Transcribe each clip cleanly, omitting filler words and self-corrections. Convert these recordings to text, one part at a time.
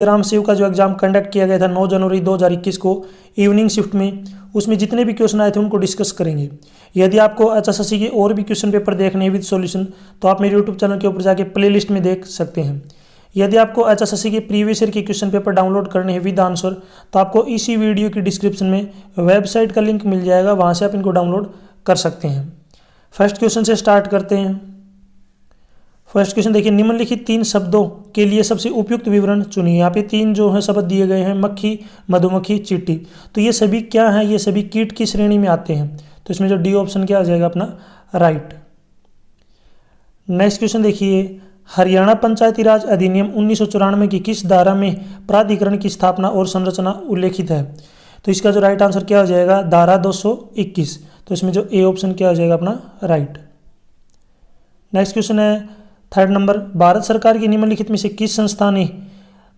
ग्राम सेवक का जो एग्जाम कंडक्ट किया गया था 9 जनवरी 2021 को इवनिंग शिफ्ट में, उसमें जितने भी क्वेश्चन आए थे उनको डिस्कस करेंगे। यदि आपको एचएसएससी के और भी क्वेश्चन पेपर देखने हैं विद सॉल्यूशन तो आप मेरे यूट्यूब चैनल के ऊपर जाके प्लेलिस्ट में देख सकते हैं। यदि आपको एचएसएससी के प्रीवियस ईयर के क्वेश्चन पेपर डाउनलोड करने हैं विद आंसर तो आपको इसी वीडियो की डिस्क्रिप्शन में वेबसाइट का लिंक मिल जाएगा, वहाँ से आप इनको डाउनलोड कर सकते हैं। फर्स्ट क्वेश्चन से स्टार्ट करते हैं। फर्स्ट क्वेश्चन देखिए, निम्नलिखित 3 शब्दों के लिए सबसे उपयुक्त विवरण चुनिए। यहाँ पे 3 जो है शब्द दिए गए हैं, मक्खी, मधुमक्खी, चींटी। तो ये सभी क्या है, ये सभी कीट की श्रेणी में आते हैं। तो इसमें जो डी ऑप्शन क्या आ जाएगा अपना राइट। नेक्स्ट क्वेश्चन देखिए, हरियाणा पंचायती राज अधिनियम 1994 की किस धारा में प्राधिकरण की स्थापना और संरचना उल्लेखित है। तो इसका जो राइट आंसर क्या हो जाएगा, धारा 221। तो इसमें जो ए ऑप्शन क्या हो जाएगा अपना राइट। नेक्स्ट क्वेश्चन है थर्ड नंबर, भारत सरकार की निम्नलिखित में से किस संस्था ने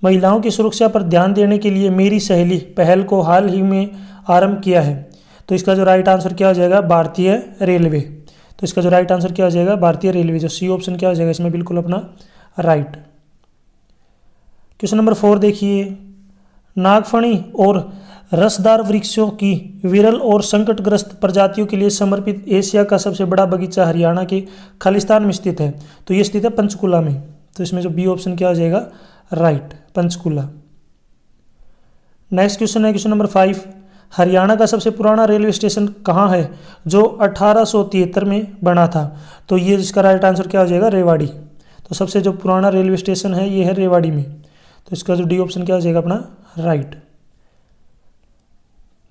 महिलाओं की सुरक्षा पर ध्यान देने के लिए मेरी सहेली पहल को हाल ही में आरंभ किया है। तो इसका जो राइट आंसर क्या हो जाएगा, भारतीय रेलवे। तो इसका जो राइट आंसर क्या हो जाएगा, भारतीय रेलवे। जो सी ऑप्शन क्या हो जाएगा इसमें बिल्कुल अपना राइट। क्वेश्चन नंबर 4 देखिए, नागफणी और रसदार वृक्षों की विरल और संकटग्रस्त प्रजातियों के लिए समर्पित एशिया का सबसे बड़ा बगीचा हरियाणा के खालिस्तान में स्थित है। तो ये स्थित है पंचकुला में। तो इसमें जो बी ऑप्शन क्या हो जाएगा राइट, पंचकुला। नेक्स्ट क्वेश्चन है क्वेश्चन नंबर 5, हरियाणा का सबसे पुराना रेलवे स्टेशन कहाँ है जो 1873 में बना था। तो ये इसका राइट आंसर क्या हो जाएगा, रेवाड़ी। तो सबसे जो पुराना रेलवे स्टेशन है ये है रेवाड़ी में। तो इसका जो डी ऑप्शन क्या हो जाएगा अपना राइट।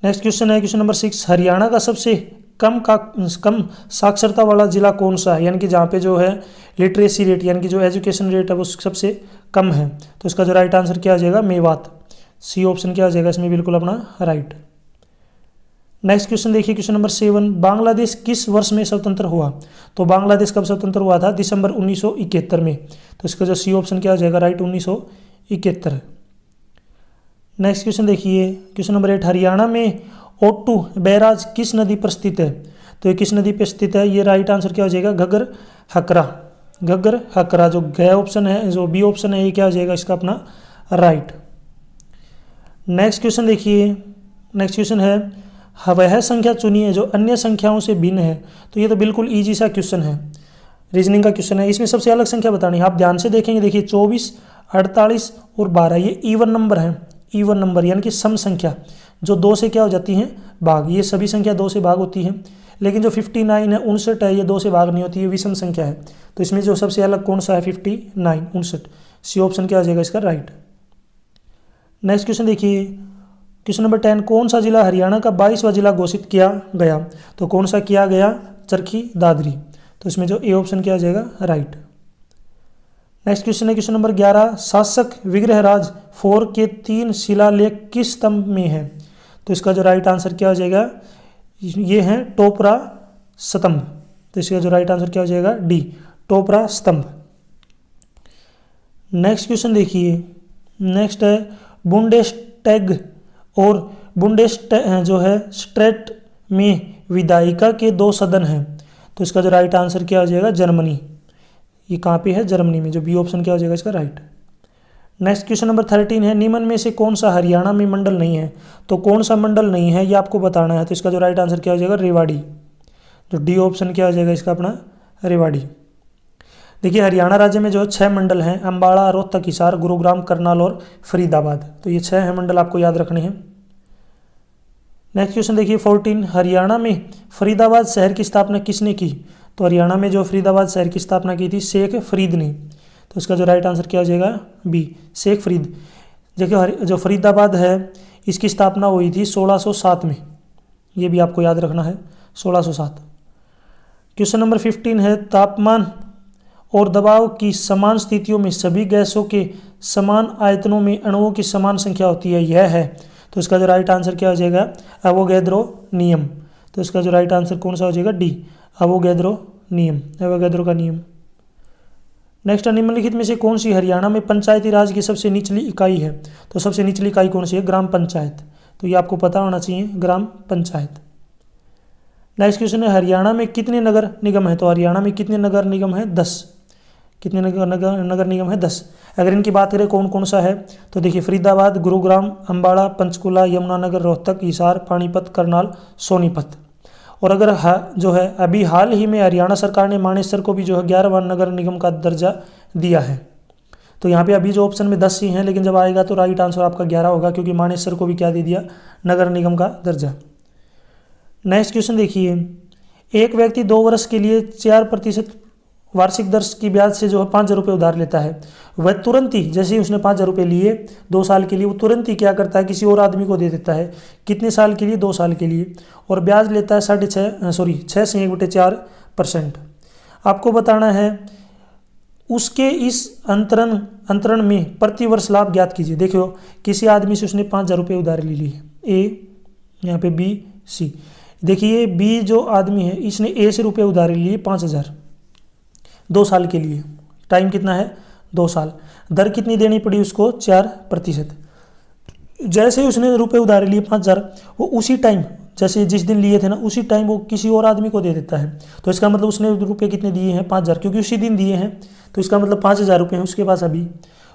नेक्स्ट क्वेश्चन है क्वेश्चन नंबर 6, हरियाणा का सबसे कम साक्षरता वाला जिला कौन सा है, यानी कि जहाँ पे जो है लिटरेसी रेट यानी कि जो एजुकेशन रेट है वो सबसे कम है। तो इसका जो राइट आंसर क्या आ जाएगा, मेवात। सी ऑप्शन क्या आ जाएगा इसमें बिल्कुल अपना राइट। नेक्स्ट क्वेश्चन देखिए क्वेश्चन नंबर 7, बांग्लादेश किस वर्ष में स्वतंत्र हुआ। तो बांग्लादेश कब स्वतंत्र हुआ था, दिसंबर 1971 में। तो इसका जो सी ऑप्शन क्या आ जाएगा राइट, 1971। नेक्स्ट क्वेश्चन देखिए क्वेश्चन नंबर 8, हरियाणा में ओट्टू बैराज किस नदी पर स्थित है। तो ये किस नदी पर स्थित है, ये राइट आंसर क्या हो जाएगा, घग्गर हकरा। घग्गर हकरा जो ग ऑप्शन है, जो बी ऑप्शन है ये क्या हो जाएगा इसका अपना राइट। नेक्स्ट क्वेश्चन देखिए, नेक्स्ट क्वेश्चन है, वह संख्या चुनिए जो अन्य संख्याओं से भिन्न है। तो ये तो बिल्कुल ईजी सा क्वेश्चन है, रीजनिंग का क्वेश्चन है। इसमें सबसे अलग संख्या बतानी है, आप ध्यान से देखेंगे। देखिए 24, 48 और 12 ये इवन नंबर हैं। इवन नंबर यानी कि सम संख्या जो 2 से क्या हो जाती हैं भाग। ये सभी संख्या 2 से भाग होती हैं, लेकिन जो 59 है 59 है ये 2 से भाग नहीं होती है, विषम संख्या है। तो इसमें जो सबसे अलग कौन सा है, 59 59। सी ऑप्शन क्या आ जाएगा इसका राइट। नेक्स्ट क्वेश्चन देखिए क्वेश्चन नंबर 10, कौन सा जिला हरियाणा का 22वां जिला घोषित किया गया। तो कौन सा किया गया, चरखी दादरी। तो इसमें जो ए ऑप्शन क्या आ जाएगा राइट। नेक्स्ट क्वेश्चन है क्वेश्चन नंबर 11, शासक विग्रहराज 4 के 3 शिलालेख किस स्तंभ में है। तो इसका जो राइट आंसर क्या हो जाएगा, ये है टोपरा स्तंभ। तो इसका जो राइट आंसर क्या हो जाएगा डी, टोपरा स्तंभ। नेक्स्ट क्वेश्चन देखिए, नेक्स्ट है बुंडेस्टैग और जो है स्ट्रेट में विधायिका के 2 सदन हैं। तो इसका जो राइट आंसर क्या हो जाएगा, जर्मनी। ये कहाँ पे है, जर्मनी में। जो बी ऑप्शन क्या हो जाएगा इसका राइट। नेक्स्ट क्वेश्चन नंबर 13 है, निम्न में से कौन सा हरियाणा में मंडल नहीं है। तो कौन सा मंडल नहीं है ये आपको बताना है। तो इसका जो राइट आंसर क्या हो जाएगा, रेवाड़ी। जो डी ऑप्शन क्या हो जाएगा इसका अपना रेवाड़ी। देखिए हरियाणा राज्य में जो 6 मंडल हैं, अम्बाड़ा, रोहतक, हिसार, गुरुग्राम, करनाल और फरीदाबाद। तो ये 6 हैं मंडल, आपको याद रखने हैं। नेक्स्ट क्वेश्चन देखिए 14, हरियाणा में फरीदाबाद शहर की स्थापना किसने की। तो हरियाणा में जो फरीदाबाद शहर की स्थापना की थी शेख फरीद ने। तो इसका जो राइट आंसर क्या हो जाएगा बी, शेख फरीद। देखिए जो फरीदाबाद है इसकी स्थापना हुई थी 1607 में, ये भी आपको याद रखना है 1607। क्वेश्चन नंबर 15 है, तापमान और दबाव की समान स्थितियों में सभी गैसों के समान आयतनों में अणुओं की समान संख्या होती है, यह है। तो इसका जो राइट आंसर क्या हो जाएगा, एवोगैड्रो नियम। तो इसका जो राइट आंसर कौन सा हो जाएगा, डी, एवोगैड्रो नियम, एवोगैड्रो का नियम। नेक्स्ट, निम्नलिखित में से कौन सी हरियाणा में पंचायती राज की सबसे निचली इकाई है। तो सबसे निचली इकाई कौन सी है, ग्राम पंचायत। तो ये आपको पता होना चाहिए, ग्राम पंचायत। नेक्स्ट क्वेश्चन है, हरियाणा में कितने नगर निगम है। तो हरियाणा में कितने नगर निगम है, 10। कितने नगर निगम है? 10। अगर इनकी बात करें कौन कौन सा है, तो देखिए फरीदाबाद, गुरुग्राम, अम्बाड़ा, पंचकुला, यमुनानगर, रोहतक, हिसार, पानीपत, करनाल, सोनीपत। और अगर जो है अभी हाल ही में हरियाणा सरकार ने मानेसर को भी जो है 11वां नगर निगम का दर्जा दिया है। तो यहाँ पे अभी जो ऑप्शन में 10 ही हैं, लेकिन जब आएगा तो राइट आंसर आपका 11 होगा, क्योंकि मानेसर को भी क्या दे दिया? नगर निगम का दर्जा। नेक्स्ट क्वेश्चन देखिए, एक व्यक्ति 2 वर्ष के लिए 4% वार्षिक दर की ब्याज से जो है 5,000 रुपये उधार लेता है। वह तुरंत ही, जैसे ही उसने 5,000 रुपये लिए 2 साल के लिए, वो तुरंत ही क्या करता है? किसी और आदमी को दे देता है। कितने साल के लिए? 2 साल के लिए। और ब्याज लेता है 6 से 1/4%। आपको बताना है उसके इस अंतरण में प्रति वर्ष लाभ ज्ञात कीजिए। देखो किसी आदमी से उसने 5,000 रुपये उधार ले लिए, ए, यहाँ पे बी, सी। देखिए बी जो आदमी है इसने ए से रुपये उधार लिए 5,000 2 साल के लिए। टाइम कितना है? 2 साल। दर कितनी देनी पड़ी उसको? 4%। जैसे ही उसने रुपये उधार लिए 5,000, वो उसी टाइम, जैसे जिस दिन लिए थे ना, उसी टाइम वो किसी और आदमी को दे देता है। तो इसका मतलब उसने रुपये कितने दिए हैं? 5,000, क्योंकि उसी दिन दिए हैं। तो इसका मतलब 5,000 रुपये हैं उसके पास अभी।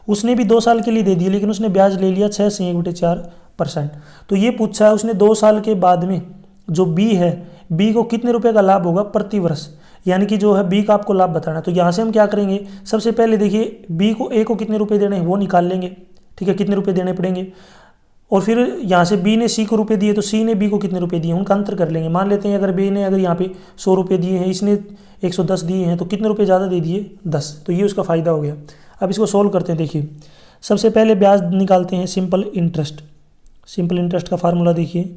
उसने भी 2 साल के लिए दे दिए, लेकिन उसने ब्याज ले लिया 6 से 1/4%। तो ये पूछा है उसने 2 साल के बाद में जो बी है, बी को कितने रुपये का लाभ होगा प्रति वर्ष, यानी कि जो है बी का आपको लाभ बताना है। तो यहाँ से हम क्या करेंगे? सबसे पहले देखिए बी को, ए को कितने रुपये देने हैं वो निकाल लेंगे। ठीक है, कितने रुपये देने पड़ेंगे। और फिर यहाँ से बी ने सी को रुपये दिए, तो सी ने बी को कितने रुपये दिए उनका अंतर कर लेंगे। मान लेते हैं अगर बी ने यहाँ पे 100 रुपये दिए हैं, इसने 110 दिए हैं, तो कितने रुपये ज़्यादा दे दिए? 10। तो ये उसका फ़ायदा हो गया। अब इसको सोल्व करते हैं। देखिए सबसे पहले ब्याज निकालते हैं, सिंपल इंटरेस्ट। सिंपल इंटरेस्ट का फार्मूला देखिए,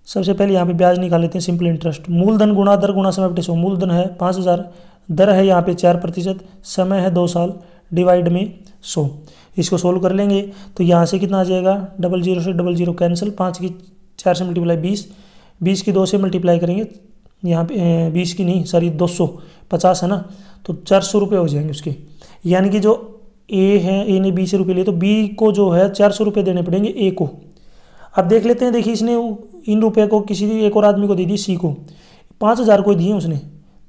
सबसे पहले यहाँ पे ब्याज निकाल लेते हैं। सिंपल इंटरेस्ट, मूलधन गुणा दर गुणा समय बटे 100। मूलधन है 5,000, दर है यहाँ पे 4%, समय है 2 साल, डिवाइड में 100। इसको सोल्व कर लेंगे तो यहाँ से कितना आ जाएगा? 00 से 00 कैंसिल, 5 की 4 से मल्टीप्लाई 20, 20 की 2 से मल्टीप्लाई करेंगे, यहाँ पे 20 की नहीं सॉरी 250 है ना, तो 400 रुपये हो जाएंगे उसके। यानी कि जो ए है, ए ने बी से रुपये लिए, तो बी को जो है 400 रुपये देने पड़ेंगे ए को। अब देख लेते हैं। देखिए इसने इन रुपये को किसी एक और आदमी को दे दी, सी को 5,000 को दिए उसने,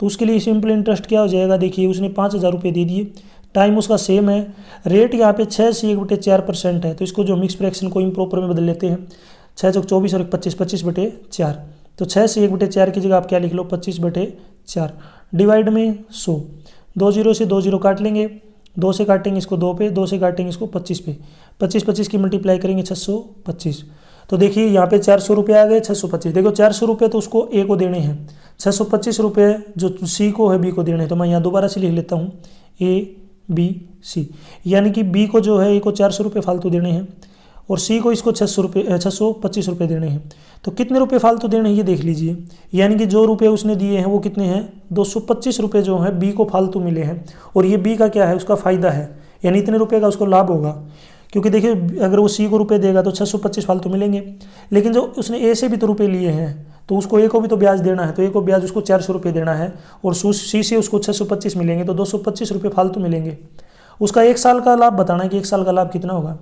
तो उसके लिए सिंपल इंटरेस्ट क्या हो जाएगा? देखिए उसने 5,000 रुपये दे दिए, टाइम उसका सेम है, रेट यहाँ पे 6 से 1/4% है। तो इसको जो मिक्स फ्रैक्शन को इम्प्रॉपर में बदल लेते हैं, 6 चौक 24 और 25, 25/4। तो 6 से 1/4 की जगह आप क्या लिख लो? 25/4, डिवाइड में 100। 2 0 से 2 0 काट लेंगे, 2 से काटेंगे इसको 2 पे, 2 से काटेंगे इसको 25 पे, 25 की मल्टीप्लाई करेंगे 625। तो देखिए यहाँ पे 400 रुपये आ गए, 625। देखो 400 रुपये तो उसको ए को देने हैं, 625 रुपये जो सी को है बी को देने हैं। तो मैं यहाँ दोबारा से लिख लेता हूँ, ए बी सी, यानी कि बी को जो है ए को 400 रुपये फालतू देने हैं, और सी को इसको 625 रुपये देने हैं। तो कितने रुपये फालतू देने हैं ये देख लीजिए। यानी कि जो रुपये उसने दिए हैं वो कितने हैं? 225 रुपये जो हैं बी को फालतू मिले हैं। और ये बी का क्या है? उसका फ़ायदा है, यानी इतने रुपये का उसको लाभ होगा। क्योंकि देखिए अगर वो सी को रुपये देगा तो 625 फालतू मिलेंगे, लेकिन जो उसने ए से भी तो रुपये लिए हैं, तो उसको ए को भी तो ब्याज देना है, तो ए को ब्याज उसको 400 रुपये देना है, और सी से उसको 625 मिलेंगे, तो 225 रुपये फालतू मिलेंगे। उसका 1 साल का लाभ बताना है कि 1 साल का लाभ कितना होगा।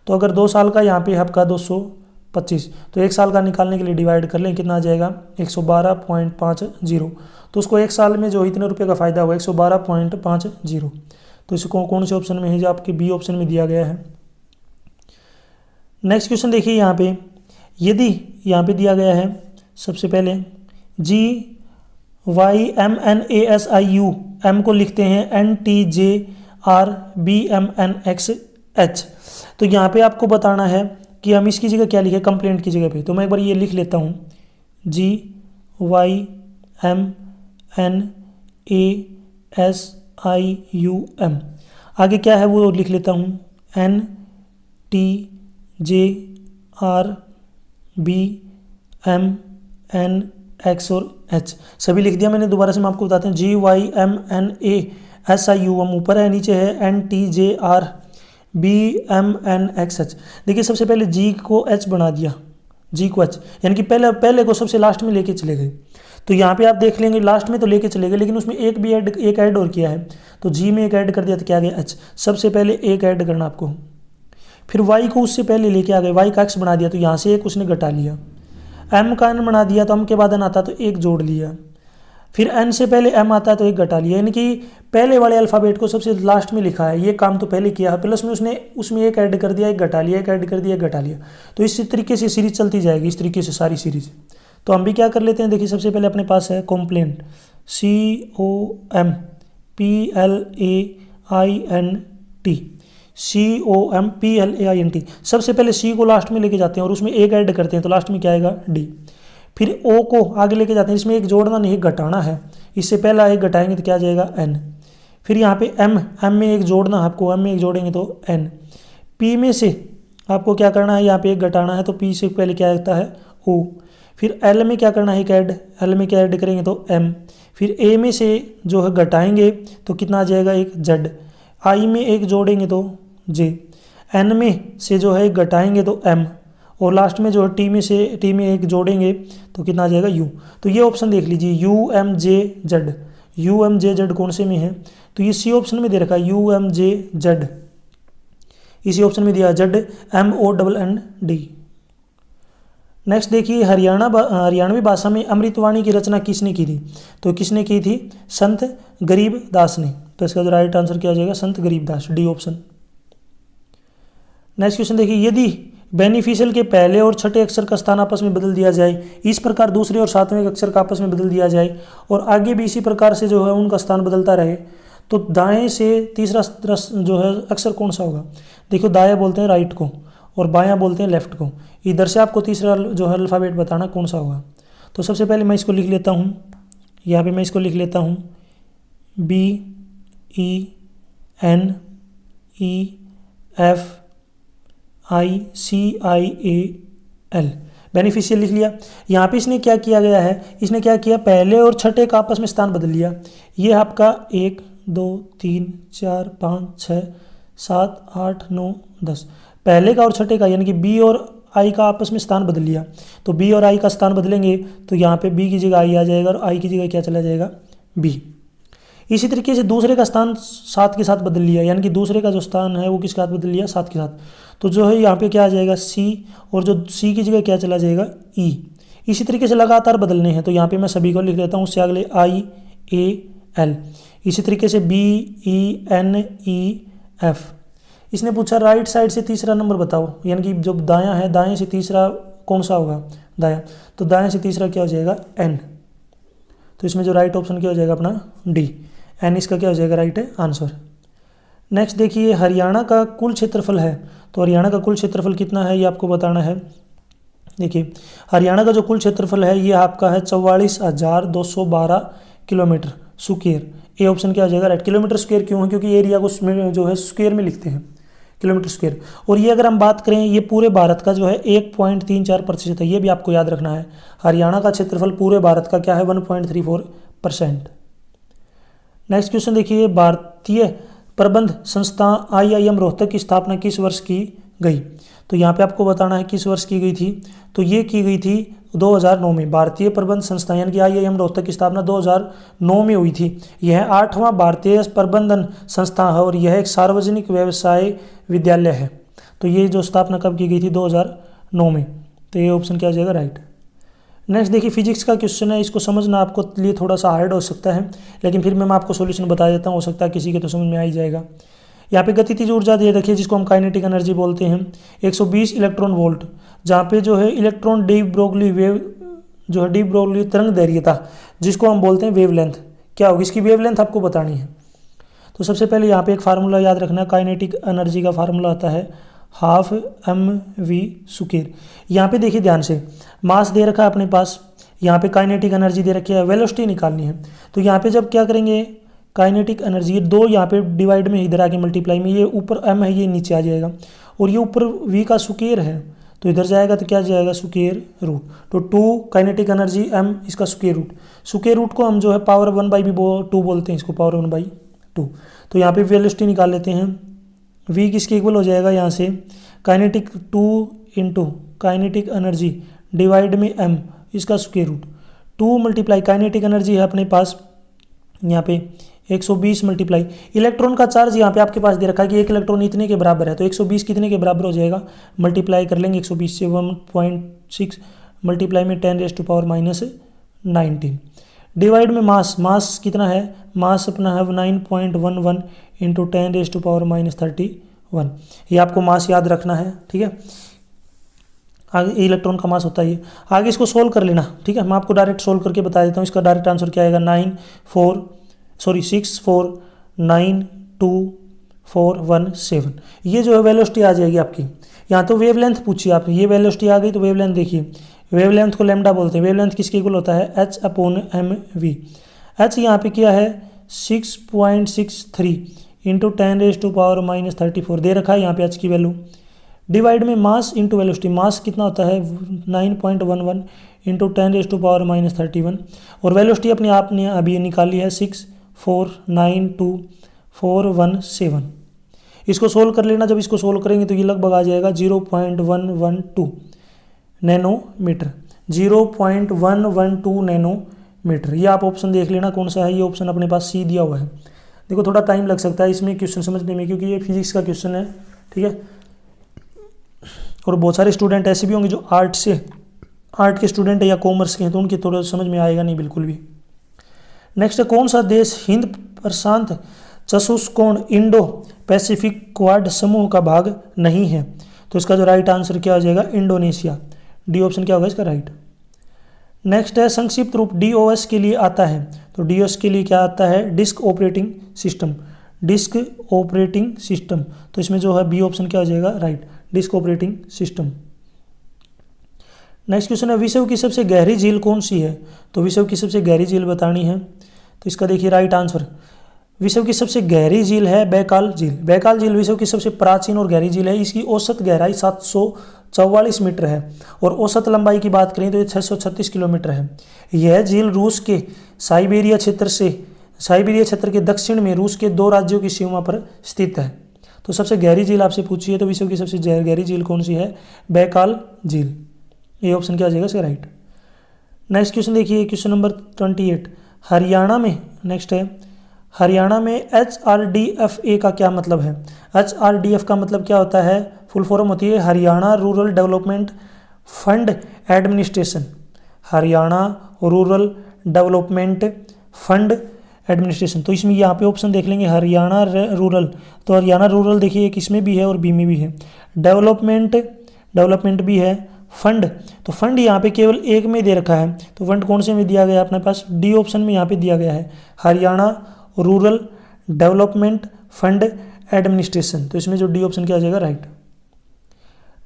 तो अगर 2 साल का यहाँ पे आपका 225, तो 1 साल का निकालने के लिए डिवाइड कर लें, कितना आ जाएगा? 112.50। तो उसको 1 साल में जो इतने रुपये का फ़ायदा होगा 112.50। तो इसको कौन से ऑप्शन में है? जो आपके बी ऑप्शन में दिया गया है। नेक्स्ट क्वेश्चन देखिए यहाँ पे, यदि यहाँ पे दिया गया है सबसे पहले GYMNASIU, M को लिखते हैं NTJRBMNXH। तो यहाँ पे आपको बताना है कि हम इसकी जगह क्या लिखें, कंप्लेंट की जगह पे। तो मैं एक बार ये लिख लेता हूँ, GYMNASIUM। आगे क्या है वो लिख लेता हूँ, NTJRBMNX और H सभी लिख दिया मैंने। दोबारा से मैं आपको बताते हैं, GYMNASIUM ऊपर है, नीचे है NTJRBMNXH। देखिए सबसे पहले G को H बना दिया, G को H, यानी कि पहले को सबसे लास्ट में लेके चले गए। तो यहाँ पे आप देख लेंगे लास्ट में तो लेके चले गए, लेकिन उसमें एक ऐड और किया है, तो G में एक ऐड कर दिया तो क्या आ गया? H। सबसे पहले एक ऐड करना आपको, फिर Y को उससे पहले लेके आ गए, Y का X बना दिया, तो यहाँ से एक उसने घटा लिया, M का N बना दिया, तो M के बाद N आता तो एक जोड़ लिया, फिर एन से पहले एम आता है तो एक घटा लिया, यानी कि पहले वाले अल्फ़ाबेट को सबसे लास्ट में लिखा है, ये काम तो पहले किया है, प्लस में उसने उसमें एक ऐड कर दिया, एक घटा लिया, एक ऐड कर दिया, एक घटा लिया। तो इसी तरीके से सीरीज चलती जाएगी, इस तरीके से सारी सीरीज। तो हम भी क्या कर लेते हैं, देखिए सबसे पहले अपने पास है कॉम्प्लेंट, COMPLAINT, सबसे पहले सी को लास्ट में लेके जाते हैं और उसमें एक ऐड करते हैं, तो लास्ट में क्या आएगा डी। फिर ओ को आगे लेके जाते हैं, इसमें एक जोड़ना नहीं एक घटाना है, इससे पहला एक घटाएंगे तो क्या आ जाएगा एन। फिर यहाँ पे एम में एक जोड़ना है आपको, एम में एक जोड़ेंगे तो एन। पी में से आपको क्या करना है, यहाँ पे एक घटाना है तो पी से पहले क्या आता है ओ। फिर एल में क्या करना है, एक ऐड, एल में क्या ऐड करेंगे तो एम। फिर ए में से जो है घटाएंगे तो कितना आ जाएगा एक जेड। आई में एक जोड़ेंगे तो जे। एन में से जो है घटाएंगे तो एम, और लास्ट में जो है टी में एक जोड़ेंगे तो कितना आ जाएगा यू। तो ये ऑप्शन देख लीजिए UMJZ, UMJZ कौन से में है, तो ये सी ऑप्शन में दे रखा है UMJZ, इसी ऑप्शन में दिया जेड MONND। नेक्स्ट देखिए हरियाणवी भाषा में अमृतवाणी की रचना किसने की थी, तो किसने की थी, संत गरीब दास ने। तो इसका जो राइट आंसर क्या हो जाएगा, संत गरीब दास, डी ऑप्शन। नेक्स्ट क्वेश्चन देखिए, यदि बेनिफिशियल के पहले और छठे अक्षर का स्थान आपस में बदल दिया जाए, इस प्रकार दूसरे और सातवें अक्षर का आपस में बदल दिया जाए और आगे भी इसी प्रकार से जो है उनका स्थान बदलता रहे, तो दाएं से तीसरा जो है अक्षर कौन सा होगा। देखो दाएं बोलते हैं राइट को और बायां बोलते हैं लेफ्ट को, इधर से आपको तीसरा जो है अल्फ़ाबेट बताना कौन सा होगा। तो सबसे पहले मैं इसको लिख लेता हूँ, यहाँ पे मैं इसको लिख लेता हूँ BENEFICIAL, बेनिफिशियल लिख लिया। यहाँ पे इसने क्या किया गया है, इसने क्या किया, पहले और छठे का आपस में स्थान बदल लिया। ये आपका 1 2 3 4 5 6 7 8 9 10, पहले का और छठे का यानी कि बी और आई का आपस में स्थान बदल लिया। तो बी और आई का स्थान बदलेंगे तो यहाँ पे बी की जगह आई आ जाएगा और आई की जगह क्या चला जाएगा बी। इसी तरीके से दूसरे का स्थान 7 के साथ बदल लिया, यानी कि दूसरे का जो स्थान है वो किसके साथ बदल लिया, 7 के साथ। तो जो है यहाँ पे क्या आ जाएगा सी, और जो सी की जगह क्या चला जाएगा ई। इसी तरीके से लगातार बदलने हैं, तो यहाँ पे मैं सभी को लिख लेता हूँ, उससे अगले IAL। इसी तरीके से BENEF। इसने पूछा राइट साइड से तीसरा नंबर बताओ, यानी कि जो दायां है, दाएं से तीसरा कौन सा होगा, दायां। तो दाएं से तीसरा क्या हो जाएगा N। तो इसमें जो राइट ऑप्शन क्या हो जाएगा अपना D, N इसका क्या हो जाएगा राइट आंसर। नेक्स्ट देखिए हरियाणा का कुल क्षेत्रफल है, तो हरियाणा का कुल क्षेत्रफल कितना है ये आपको बताना है। देखिए हरियाणा का जो कुल क्षेत्रफल है ये आपका है 44,212 किलोमीटर स्क्वायर। ए ऑप्शन क्या हो जाएगा राइट। किलोमीटर स्क्वायर क्यों है, क्योंकि एरिया को जो है स्क्वायर में लिखते हैं, किलोमीटर स्क्वायर। और ये अगर हम बात करें, ये पूरे भारत का जो है 1.34% है, ये भी आपको याद रखना है। हरियाणा का क्षेत्रफल पूरे भारत का क्या है 1.34%। नेक्स्ट क्वेश्चन देखिए, भारतीय प्रबंध संस्था IIM रोहतक की स्थापना किस वर्ष की गई। तो यहाँ पे आपको बताना है किस वर्ष की गई थी। तो ये की गई थी 2009 में। भारतीय प्रबंध संस्था यानी कि IIM रोहतक की स्थापना 2009 में हुई थी। यह 8वां भारतीय प्रबंधन संस्था है और यह एक सार्वजनिक व्यवसाय विद्यालय है। तो ये जो स्थापना कब की गई थी 2009 में। तो ये ऑप्शन क्या हो जाएगा राइट। नेक्स्ट देखिए फिजिक्स का क्वेश्चन है, इसको समझना आपको लिए थोड़ा सा हार्ड हो सकता है, लेकिन फिर मैं आपको सॉल्यूशन बता देता हूँ, हो सकता है किसी के तो समझ में आ ही जाएगा। यहाँ पे गतिज ऊर्जा दे रखी है जिसको हम काइनेटिक एनर्जी बोलते हैं 120 इलेक्ट्रॉन वोल्ट, जहाँ पे जो है इलेक्ट्रॉन डी ब्रोगली वेव जो है डी ब्रोगली तरंग दैर्घ्यता जिसको हम बोलते हैं वेवलेंथ, क्या होगी इसकी वेवलेंथ आपको बतानी है। तो सबसे पहले यहाँ पे एक फार्मूला याद रखना है, काइनेटिक एनर्जी का फार्मूला आता है 12mv²। यहाँ पे देखिए ध्यान से, मास दे रखा है अपने पास, यहाँ पे काइनेटिक एनर्जी दे रखी है, वेलोसिटी निकालनी है। तो यहाँ पे जब क्या करेंगे काइनेटिक एनर्जी, ये दो यहाँ पे डिवाइड में इधर आके मल्टीप्लाई में, ये ऊपर m है ये नीचे आ जाएगा, और ये ऊपर v का स्क्वायर है तो इधर जाएगा तो क्या जाएगा स्क्वायर रूट। तो 2 काइनेटिक एनर्जी m इसका स्क्वायर रूट को हम जो है पावर 1/2 बोलते हैं, इसको पावर 1/2। तो यहाँ पे वेलोसिटी निकाल लेते हैं, v किसके इक्वल हो जाएगा यहाँ से kinetic 2 into kinetic energy divide में m इसका square root. 2 multiply kinetic energy है अपने पास यहाँ पे 120 मल्टीप्लाई इलेक्ट्रॉन का चार्ज यहाँ पे आपके पास दे रखा है कि एक इलेक्ट्रॉन इतने के बराबर है, तो 120 कितने के बराबर हो जाएगा, मल्टीप्लाई कर लेंगे 120 से 1.6 मल्टीप्लाई में 10⁻⁻19। डिवाइड में मास, मास कितना है, मास अपना है 9.11 इंटू 10⁻31। ये आपको मास याद रखना है, ठीक है। आगे इलेक्ट्रॉन का मास होता है ये। आगे इसको सोल्व कर लेना, ठीक है। मैं आपको डायरेक्ट सोल्व करके बता देता हूँ। इसका डायरेक्ट आंसर क्या आएगा, 6492417। ये जो है वेलोसिटी आ जाएगी आपकी। यहाँ तो वेवलेंथ पूछी आपने, ये वेलोसिटी आ गई तो वेवलेंथ देखिए, वेवलेंथ को लैम्डा बोलते हैं। वेवलेंथ किसके इक्वल होता है, h/mv। h यहाँ पे क्या है 6.63 इंटू 10⁻⁻34 दे रखा है यहाँ पे h की वैल्यू। डिवाइड में मास इंटू वेलोसिटी, मास कितना होता है 9.11 इंटू 10⁻31 और वेलोसिटी अपने आपने अभी निकाली है 6492417। इसको सोल्व कर लेना। जब इसको सोल्व करेंगे तो ये लगभग आ जाएगा 0.112 नैनोमीटर, 0.112 नैनोमीटर। ये आप ऑप्शन देख लेना कौन सा है। ये ऑप्शन अपने पास सी दिया हुआ है। देखो थोड़ा टाइम लग सकता है इसमें क्वेश्चन समझने में, क्योंकि ये फिजिक्स का क्वेश्चन है, ठीक है। और बहुत सारे स्टूडेंट ऐसे भी होंगे जो आर्ट के स्टूडेंट है या कॉमर्स के हैं, तो उनकी थोड़ा समझ में आएगा नहीं बिल्कुल भी। नेक्स्ट है, कौन सा देश हिंद प्रशांत चतुष्कोण इंडो पैसिफिक क्वाड समूह का भाग नहीं है? तो इसका जो राइट आंसर क्या हो जाएगा, इंडोनेशिया। डी ऑप्शन क्या होगा इसका राइट। नेक्स्ट है, संक्षिप्त रूप DOS के लिए आता है? तो DOS के लिए क्या आता है, disk operating system, disk operating system. तो इसमें जो है बी ऑप्शन क्या हो जाएगा right, disk operating system. Next question है, विश्व की सबसे गहरी झील कौन सी है? तो विश्व की सबसे गहरी झील बतानी है, तो इसका देखिए राइट आंसर, विश्व की सबसे गहरी झील है बैकाल झील। बैकाल झील विश्व की सबसे प्राचीन और गहरी झील है। इसकी औसत गहराई 744 मीटर है और औसत लंबाई की बात करें तो ये 636 किलोमीटर है। यह झील रूस के साइबेरिया क्षेत्र के दक्षिण में रूस के 2 राज्यों की सीमा पर स्थित है। तो सबसे गहरी झील आपसे पूछी है, तो विश्व की सबसे गहरी झील कौन सी है, बैकाल झील। ये ऑप्शन क्या आ जाएगा इसका राइट। नेक्स्ट क्वेश्चन देखिए, क्वेश्चन नंबर 28, हरियाणा में, नेक्स्ट है, हरियाणा में HRDFA का क्या मतलब है? HRDF का मतलब क्या होता है, फुल फॉर्म होती है Haryana rural development fund administration. Haryana rural development fund administration. तो इसमें यहाँ पे ऑप्शन देख लेंगे, हरियाणा रूरल, तो हरियाणा रूरल देखिए एक इसमें भी है और बी में भी है, डेवलपमेंट भी है, फंड, तो फंड यहाँ पे केवल एक में दे रखा है, तो फंड कौन से में दिया गया है अपने पास, डी ऑप्शन में यहाँ पे दिया गया है, Haryana rural development fund administration. तो इसमें जो डी ऑप्शन क्या आ जाएगा राइट।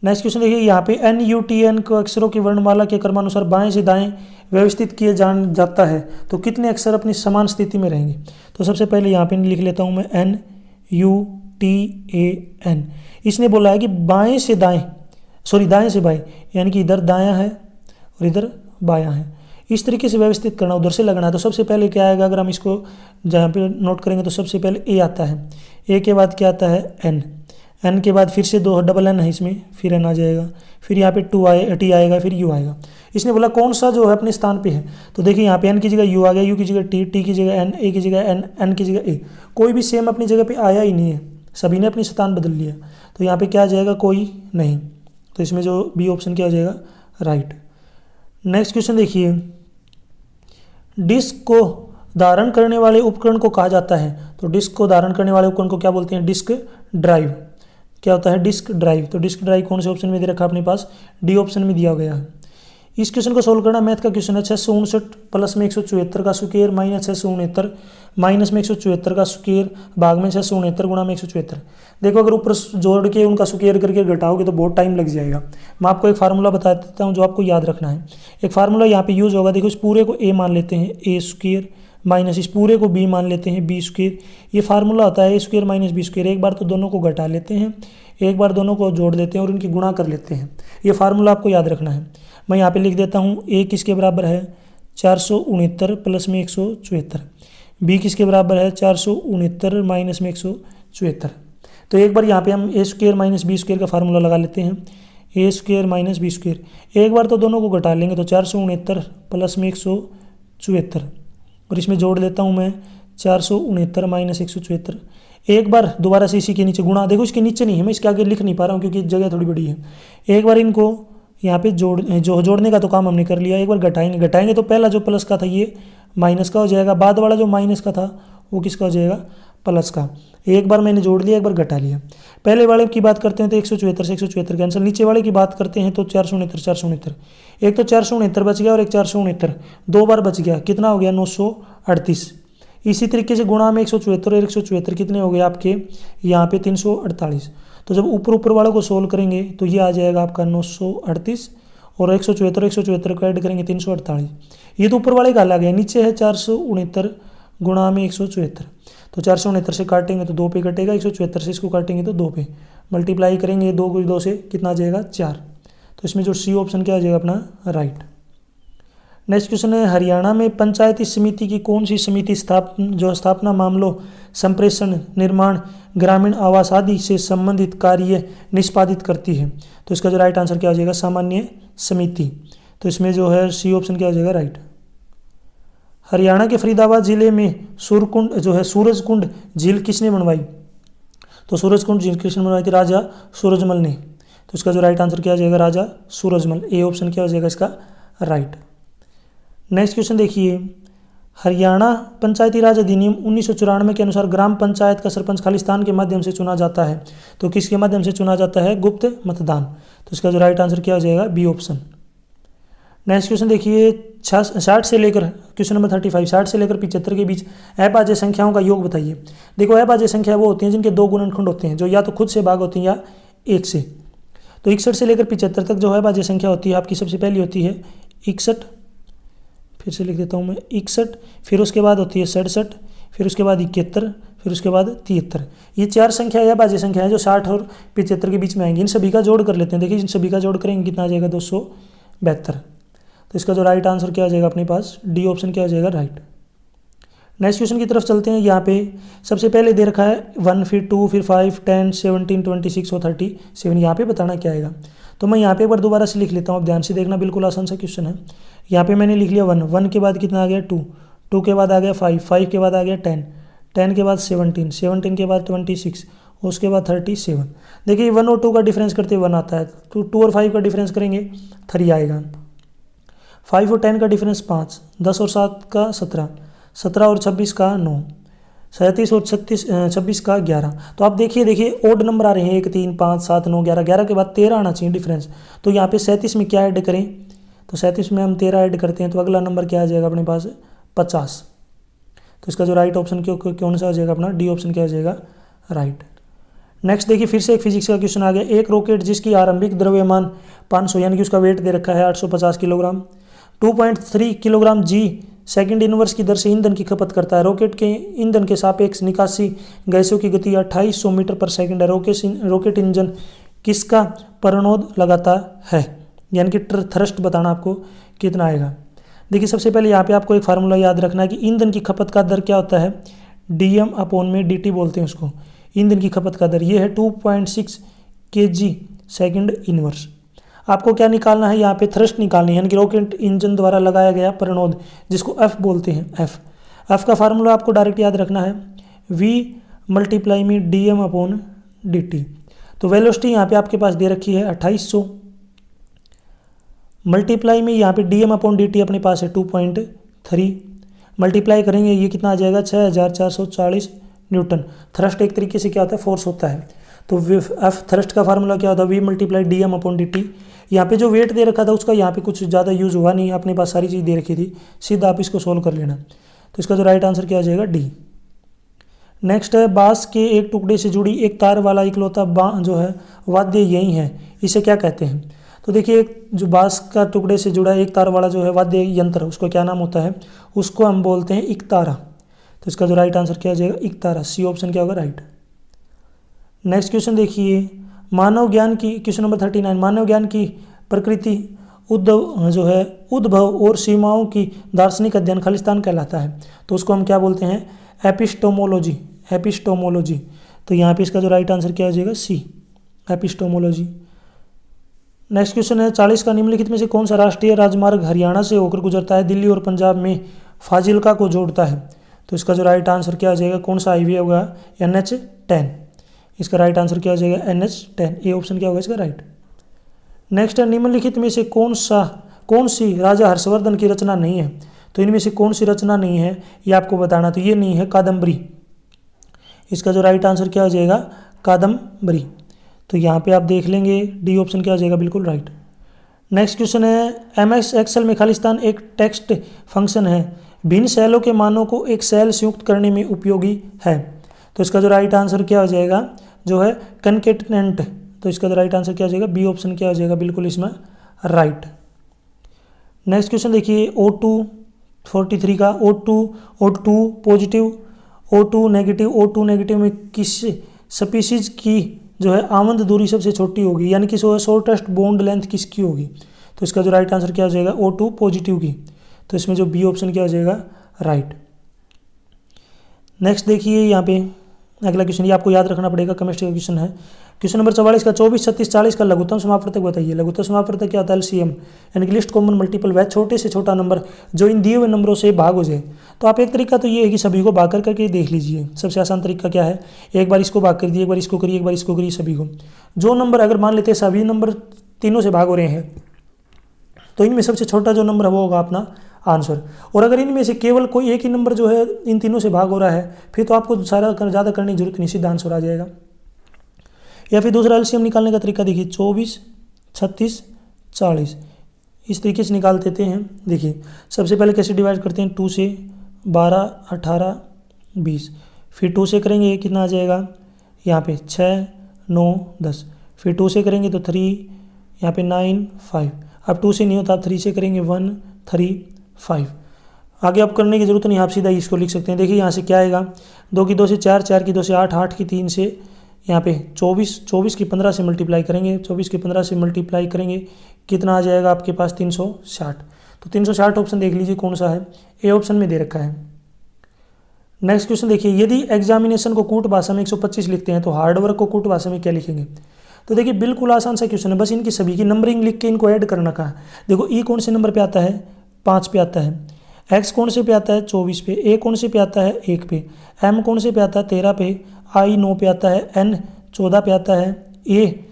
नेक्स्ट क्वेश्चन देखिए, यहाँ पे NUTN को अक्षरों की वर्णमाला के क्रमानुसार बाएं से दाएं व्यवस्थित किए जाता है, तो कितने अक्षर अपनी समान स्थिति में रहेंगे? तो सबसे पहले यहाँ पे लिख लेता हूँ मैं NUTAN। इसने बोला है कि दाएं से बाएं, यानी कि इधर दायां है और इधर बायां है, इस तरीके से व्यवस्थित करना, उधर से लगना है। तो सबसे पहले क्या आएगा, अगर हम इसको जहाँ पे नोट करेंगे तो सबसे पहले A आता है, A के बाद क्या आता है N के बाद फिर से 2 डबल N है इसमें, फिर N आ जाएगा, फिर यहाँ पे T आएगा, फिर U आएगा। इसने बोला कौन सा जो है अपने स्थान पे है, तो देखिए यहाँ पे N की जगह U आ गया, U की जगह T की जगह N, A की जगह N, N की जगह A। कोई भी सेम अपनी जगह पे आया ही नहीं है, सभी ने अपनी स्थान बदल लिया। तो यहाँ पे क्या आ जाएगा, कोई नहीं। तो इसमें जो बी ऑप्शन क्या आ जाएगा राइट। नेक्स्ट क्वेश्चन देखिए, डिस्क को धारण करने वाले उपकरण को कहा जाता है? तो डिस्क को धारण करने वाले उपकरण को क्या बोलते हैं, डिस्क ड्राइव। क्या होता है, डिस्क ड्राइव। तो डिस्क ड्राइव कौन से ऑप्शन में दे रखा अपने पास, डी ऑप्शन में दिया गया है। इस क्वेश्चन को सोल्व करना, मैथ का क्वेश्चन है, 659 प्लस में 174 का स्क्वायर माइनस 669 माइनस में 174 का स्क्वायर भाग में 669 गुणा में 174। देखो अगर ऊपर जोड़ के उनका स्क्वायर करके घटाओगे तो बहुत टाइम लग जाएगा। मैं आपको एक फार्मूला बता देता हूँ जो आपको याद रखना है। एक फार्मूला यहाँ पे यूज होगा, देखो इस पूरे को a मान लेते हैं a स्क्वायर माइनस इस पूरे को b मान लेते हैं b स्क्वायर। ये फार्मूला होता है a square minus b square. एक बार तो दोनों को घटा लेते हैं, एक बार दोनों को जोड़ देते हैं और इनकी गुणा कर लेते हैं। ये फार्मूला आपको याद रखना है। मैं यहाँ पे लिख देता हूँ, a किसके बराबर है 469 प्लस में 174, b किसके बराबर है 469 माइनस में 174। तो एक बार यहाँ पे हम a square minus b square का फार्मूला लगा लेते हैं, a square minus b square. एक बार तो दोनों को घटा लेंगे तो 469 प्लस में 174 और इसमें जोड़ देता हूँ मैं 469 माइनस 174। एक बार दोबारा से इसी के नीचे गुणा, देखो इसके नीचे नहीं है, मैं इसके आगे लिख नहीं पा रहा हूँ क्योंकि जगह थोड़ी बड़ी है। एक बार इनको यहाँ पे जोड़ने का तो काम हमने कर लिया, एक बार घटाएंगे तो पहला जो प्लस का था ये माइनस का हो जाएगा, बाद वाला जो माइनस का था वो किसका हो जाएगा, प्लस का। एक बार मैंने जोड़ लिया, एक बार घटा लिया। पहले वाले की बात करते हैं तो 174 से 174 कैंसिल, नीचे वाले की बात करते हैं तो 469, एक तो 469 बच गया और एक 469 दो बार बच गया, कितना हो गया 938। इसी तरीके से गुणा में 174 और 174 कितने हो गए आपके यहाँ पे 348। तो जब ऊपर ऊपर वालों को सोल्व करेंगे तो ये आ जाएगा आपका 938 और 174 को ऐड करेंगे 348। ये तो ऊपर वाले का अलग है, नीचे है 469 गुणा में 174। तो 469 से काटेंगे तो 2 पे कटेगा, 174 से इसको काटेंगे तो 2 पे, मल्टीप्लाई करेंगे 2 को 2 से कितना आ जाएगा 4। तो इसमें जो सी ऑप्शन क्या आ जाएगा अपना राइट। नेक्स्ट क्वेश्चन है, हरियाणा में पंचायती समिति की कौन सी समिति स्थापना मामलों, संप्रेषण, निर्माण, ग्रामीण आवास आदि से संबंधित कार्य निष्पादित करती है। तो इसका जो राइट आंसर क्या हो जाएगा, सामान्य समिति। तो इसमें जो है सी ऑप्शन क्या हो जाएगा राइट। हरियाणा के फरीदाबाद जिले में सूरकुंड जो है सूरजकुंड झील किसने बनवाई। तो सूरजकुंड झील किसने बनवाई थी, राजा सूरजमल ने। तो इसका जो राइट आंसर क्या हो जाएगा, राजा सूरजमल। ए ऑप्शन क्या हो जाएगा इसका राइट। नेक्स्ट क्वेश्चन देखिए, हरियाणा पंचायती राज अधिनियम 1994 के अनुसार ग्राम पंचायत का सरपंच खालिस्तान के माध्यम से चुना जाता है। तो किसके माध्यम से चुना जाता है, गुप्त मतदान। तो इसका जो राइट आंसर क्या हो जाएगा, बी ऑप्शन। नेक्स्ट क्वेश्चन देखिए, 60 से लेकर क्वेश्चन नंबर 35, 60 से लेकर 75 के बीच अभाज्य संख्याओं का योग बताइए। देखो अभाज्य संख्या वो होती हैं जिनके दो गुणनखंड होते हैं, जो या तो खुद से भाग होती हैं या एक से। तो 61 से लेकर 75 तक जो अभाज्य संख्या होती है आपकी, सबसे पहली होती है 61, फिर से लिख देता हूँ मैं 61, फिर उसके बाद होती है 67, फिर उसके बाद 71, फिर उसके बाद 73। ये 4 संख्या या अभाज्य संख्या है जो 60 और 75 के बीच में आएंगी। इन सभी का जोड़ कर लेते हैं। देखिए इन सभी का जोड़ करेंगे कितना आ जाएगा, 272। तो इसका जो राइट आंसर क्या आ जाएगा अपने पास, डी ऑप्शन क्या आ जाएगा राइट। नेक्स्ट क्वेश्चन की तरफ चलते हैं। यहाँ पे सबसे पहले दे रखा है 1, फिर 2, फिर 5, 10, 17, 26 और 37। यहाँ पे बताना क्या आएगा। तो मैं यहाँ पे एक बार दोबारा से लिख लेता हूँ, आप ध्यान से देखना, बिल्कुल आसान सा क्वेश्चन है। यहाँ पे मैंने लिख लिया 1, 1 के बाद कितना आ गया 2, 2 के बाद आ गया 5, 5 के बाद आ गया 10, 10 के बाद 17, 17 के बाद 26, उसके बाद 37। देखिए 1 और 2 का डिफरेंस करते 1 आता है, तो 2 और 5 का डिफरेंस करेंगे 3 आएगा। 5 और 10 का डिफरेंस 5, 10 और 7 का 17, 17 और 26 का 9, 37 और 26 का 11। तो आप देखिए ओड नंबर आ रहे हैं 1, 3, 5, 7, 9, 11, 11 के बाद 13 आना चाहिए डिफरेंस। तो यहाँ पे 37 में क्या ऐड करें, तो 37 में हम 13 ऐड करते हैं तो अगला नंबर क्या आ जाएगा अपने पास 50। तो इसका जो राइट ऑप्शन कौन सा आ जाएगा अपना, डी ऑप्शन क्या आ जाएगा राइट। नेक्स्ट देखिए फिर से एक फिजिक्स का क्वेश्चन आ गया। एक रॉकेट जिसकी आरंभिक द्रव्यमान 500 यानी कि उसका वेट दे रखा है 850 किलोग्राम, 2.3 किलोग्राम जी सेकंड इनवर्स की दर से ईंधन की खपत करता है। रॉकेट के ईंधन के सापेक्ष निकासी गैसों की गति 2800 मीटर पर सेकंड है। रॉकेट इंजन किसका प्रणोद लगाता है, यानी कि थ्रस्ट बताना आपको कितना आएगा। देखिए सबसे पहले यहाँ पे आपको एक फार्मूला याद रखना है कि ईंधन की खपत का दर क्या होता है, dm/dt बोलते हैं उसको। ईंधन की खपत का दर ये है 2.6 kg सेकंड इनवर्स। आपको क्या निकालना है, यहाँ पे थ्रस्ट निकालनी है, यानी कि रॉकेट इंजन द्वारा लगाया गया प्रणोद, जिसको F बोलते हैं। F का फार्मूला आपको डायरेक्ट याद रखना है, V मल्टीप्लाई में dm/dt। तो वेलोसिटी यहाँ पे आपके पास दे रखी है 2800, मल्टीप्लाई में यहाँ पे dm/dt अपने पास है 2.3, मल्टीप्लाई करेंगे ये कितना आ जाएगा 6440 न्यूटन। थ्रस्ट एक तरीके से क्या होता है, फोर्स होता है। तो F थ्रस्ट का फार्मूला क्या होता है, V मल्टीप्लाई dm/dt। यहाँ पे जो वेट दे रखा था उसका यहाँ पे कुछ ज़्यादा यूज़ हुआ नहीं, अपने पास सारी चीज़ दे रखी थी, सीधा आप इसको सोल्व कर लेना। तो इसका जो राइट आंसर क्या आ जाएगा, डी। नेक्स्ट है, बांस के एक टुकड़े से जुड़ी एक तार वाला इकलौता जो है वाद्य यही है, इसे क्या कहते हैं। तो देखिए एक जो बांस का टुकड़े से जुड़ा एक तार वाला जो है वाद्य यंत्र, उसको क्या नाम होता है, उसको हम बोलते हैं इकतारा। तो इसका जो राइट आंसर क्या आ जाएगा, इकतारा। सी ऑप्शन क्या होगा राइट। नेक्स्ट क्वेश्चन देखिए, मानव ज्ञान की क्वेश्चन नंबर 39, मानव ज्ञान की प्रकृति उद्भव और सीमाओं की दार्शनिक अध्ययन खालिस्तान कहलाता है। तो उसको हम क्या बोलते हैं, एपिस्टोमोलॉजी। तो यहाँ पे इसका जो राइट आंसर क्या आ जाएगा, सी, एपिस्टोमोलॉजी। नेक्स्ट क्वेश्चन है, 40 का निम्नलिखित में से कौन सा राष्ट्रीय राजमार्ग हरियाणा से होकर गुजरता है, दिल्ली और पंजाब में फाजिल्का को जोड़ता है। तो इसका जो राइट आंसर क्या आ जाएगा, कौन सा हाईवे होगा, NH10। इसका राइट आंसर क्या हो जाएगा, NH10। ए ऑप्शन क्या होगा इसका राइट। नेक्स्ट है, निम्नलिखित में से कौन सी राजा हर्षवर्धन की रचना नहीं है। तो इनमें से कौन सी रचना नहीं है ये आपको बताना। तो ये नहीं है कादम्बरी, इसका जो राइट आंसर क्या हो जाएगा, कादम्बरी। तो यहाँ पे आप देख लेंगे डी ऑप्शन क्या हो जाएगा, बिल्कुल राइट। नेक्स्ट क्वेश्चन है, एमएस एक्सेल में खालिस्तान एक टेक्स्ट फंक्शन है, भिन्न सेलों के मानों को एक सेल संयुक्त करने में उपयोगी है। तो इसका जो राइट आंसर क्या हो जाएगा, जो है कनकेटनेंट। तो इसका जो राइट आंसर क्या हो जाएगा, बी ऑप्शन क्या हो जाएगा, बिल्कुल इसमें राइट। नेक्स्ट क्वेश्चन देखिए O2 43 का, O2 पॉजिटिव, O2 नेगेटिव में किस स्पीशीज की जो है आमद दूरी सबसे छोटी होगी, यानी कि शॉर्टेस्ट बॉन्ड लेंथ किसकी होगी। तो इसका जो राइट आंसर क्या हो जाएगा, O2 पॉजिटिव की। तो इसमें जो बी ऑप्शन क्या हो जाएगा, राइट। नेक्स्ट देखिए यहाँ पे अगला क्वेश्चन, ये आपको याद रखना पड़ेगा, केमिस्ट्री का क्वेश्चन है। क्वेश्चन नंबर 44 का 24, 36, 40 का लघुत्तम समापवर्तक बताइए। लघुत्तम समापवर्तक क्या होता है, LCM यानी कि लिस्ट कॉमन मल्टीपल, वह छोटे से छोटा नंबर जो इन दिए हुए नंबरों से भाग हो जाए। तो आप एक तरीका तो ये है कि सभी को भाग करके देख लीजिए। सबसे आसान तरीका क्या है, एक बार इसको भाग कर दिए, एक बार इसको करिए, एक बार इसको करिए, सभी को। जो नंबर अगर मान लेते हैं सभी नंबर तीनों से भाग हो रहे हैं, तो इनमें सबसे छोटा जो नंबर है वो होगा अपना आंसर। और अगर इनमें से केवल कोई एक ही नंबर जो है इन तीनों से भाग हो रहा है, फिर तो आपको सारा ज़्यादा करने की जरूरत नहीं, सीधा आंसर आ जाएगा। या फिर दूसरा LCM निकालने का तरीका देखिए, 24, 36, 40 इस तरीके से निकाल देते हैं। देखिए सबसे पहले कैसे डिवाइड करते हैं, 2 से 12, 18, 20, फिर 2 से करेंगे कितना आ जाएगा, यहाँ पे 6, 9, 10, फिर 2 से करेंगे तो 3, यहाँ पे 9, 5। अब 2 से नहीं होता, आप 3 से करेंगे 1, 3, 5। आगे आप करने की जरूरत नहीं, आप सीधा इसको लिख सकते हैं। देखिए यहाँ से क्या आएगा, 2 की 2 से 4, 4 की 2 से 8, 8 की 3 से यहाँ पे 24, 24 की 15 से मल्टीप्लाई करेंगे, 24 की 15 से मल्टीप्लाई करेंगे, कितना आ जाएगा आपके पास, 360। तो 360 ऑप्शन देख लीजिए कौन सा है, ए ऑप्शन में दे रखा है। नेक्स्ट क्वेश्चन देखिए, यदि एग्जामिनेशन को कूट भाषा में 125 लिखते हैं तो हार्डवर्क को कूट भाषा में क्या लिखेंगे। तो देखिए बिल्कुल आसान सा क्वेश्चन है, बस इनकी सभी की नंबरिंग लिख के इनको ऐड करना का। देखो ई कौन से नंबर पे आता है, 5 पे आता है, एक्स कौन से पे आता है, 24 पे, ए कौन से पे आता है, 1 पे, एम कौन से पे आता है, 13 पे, आई 9 पे आता है, एन 14 पे आता है, ए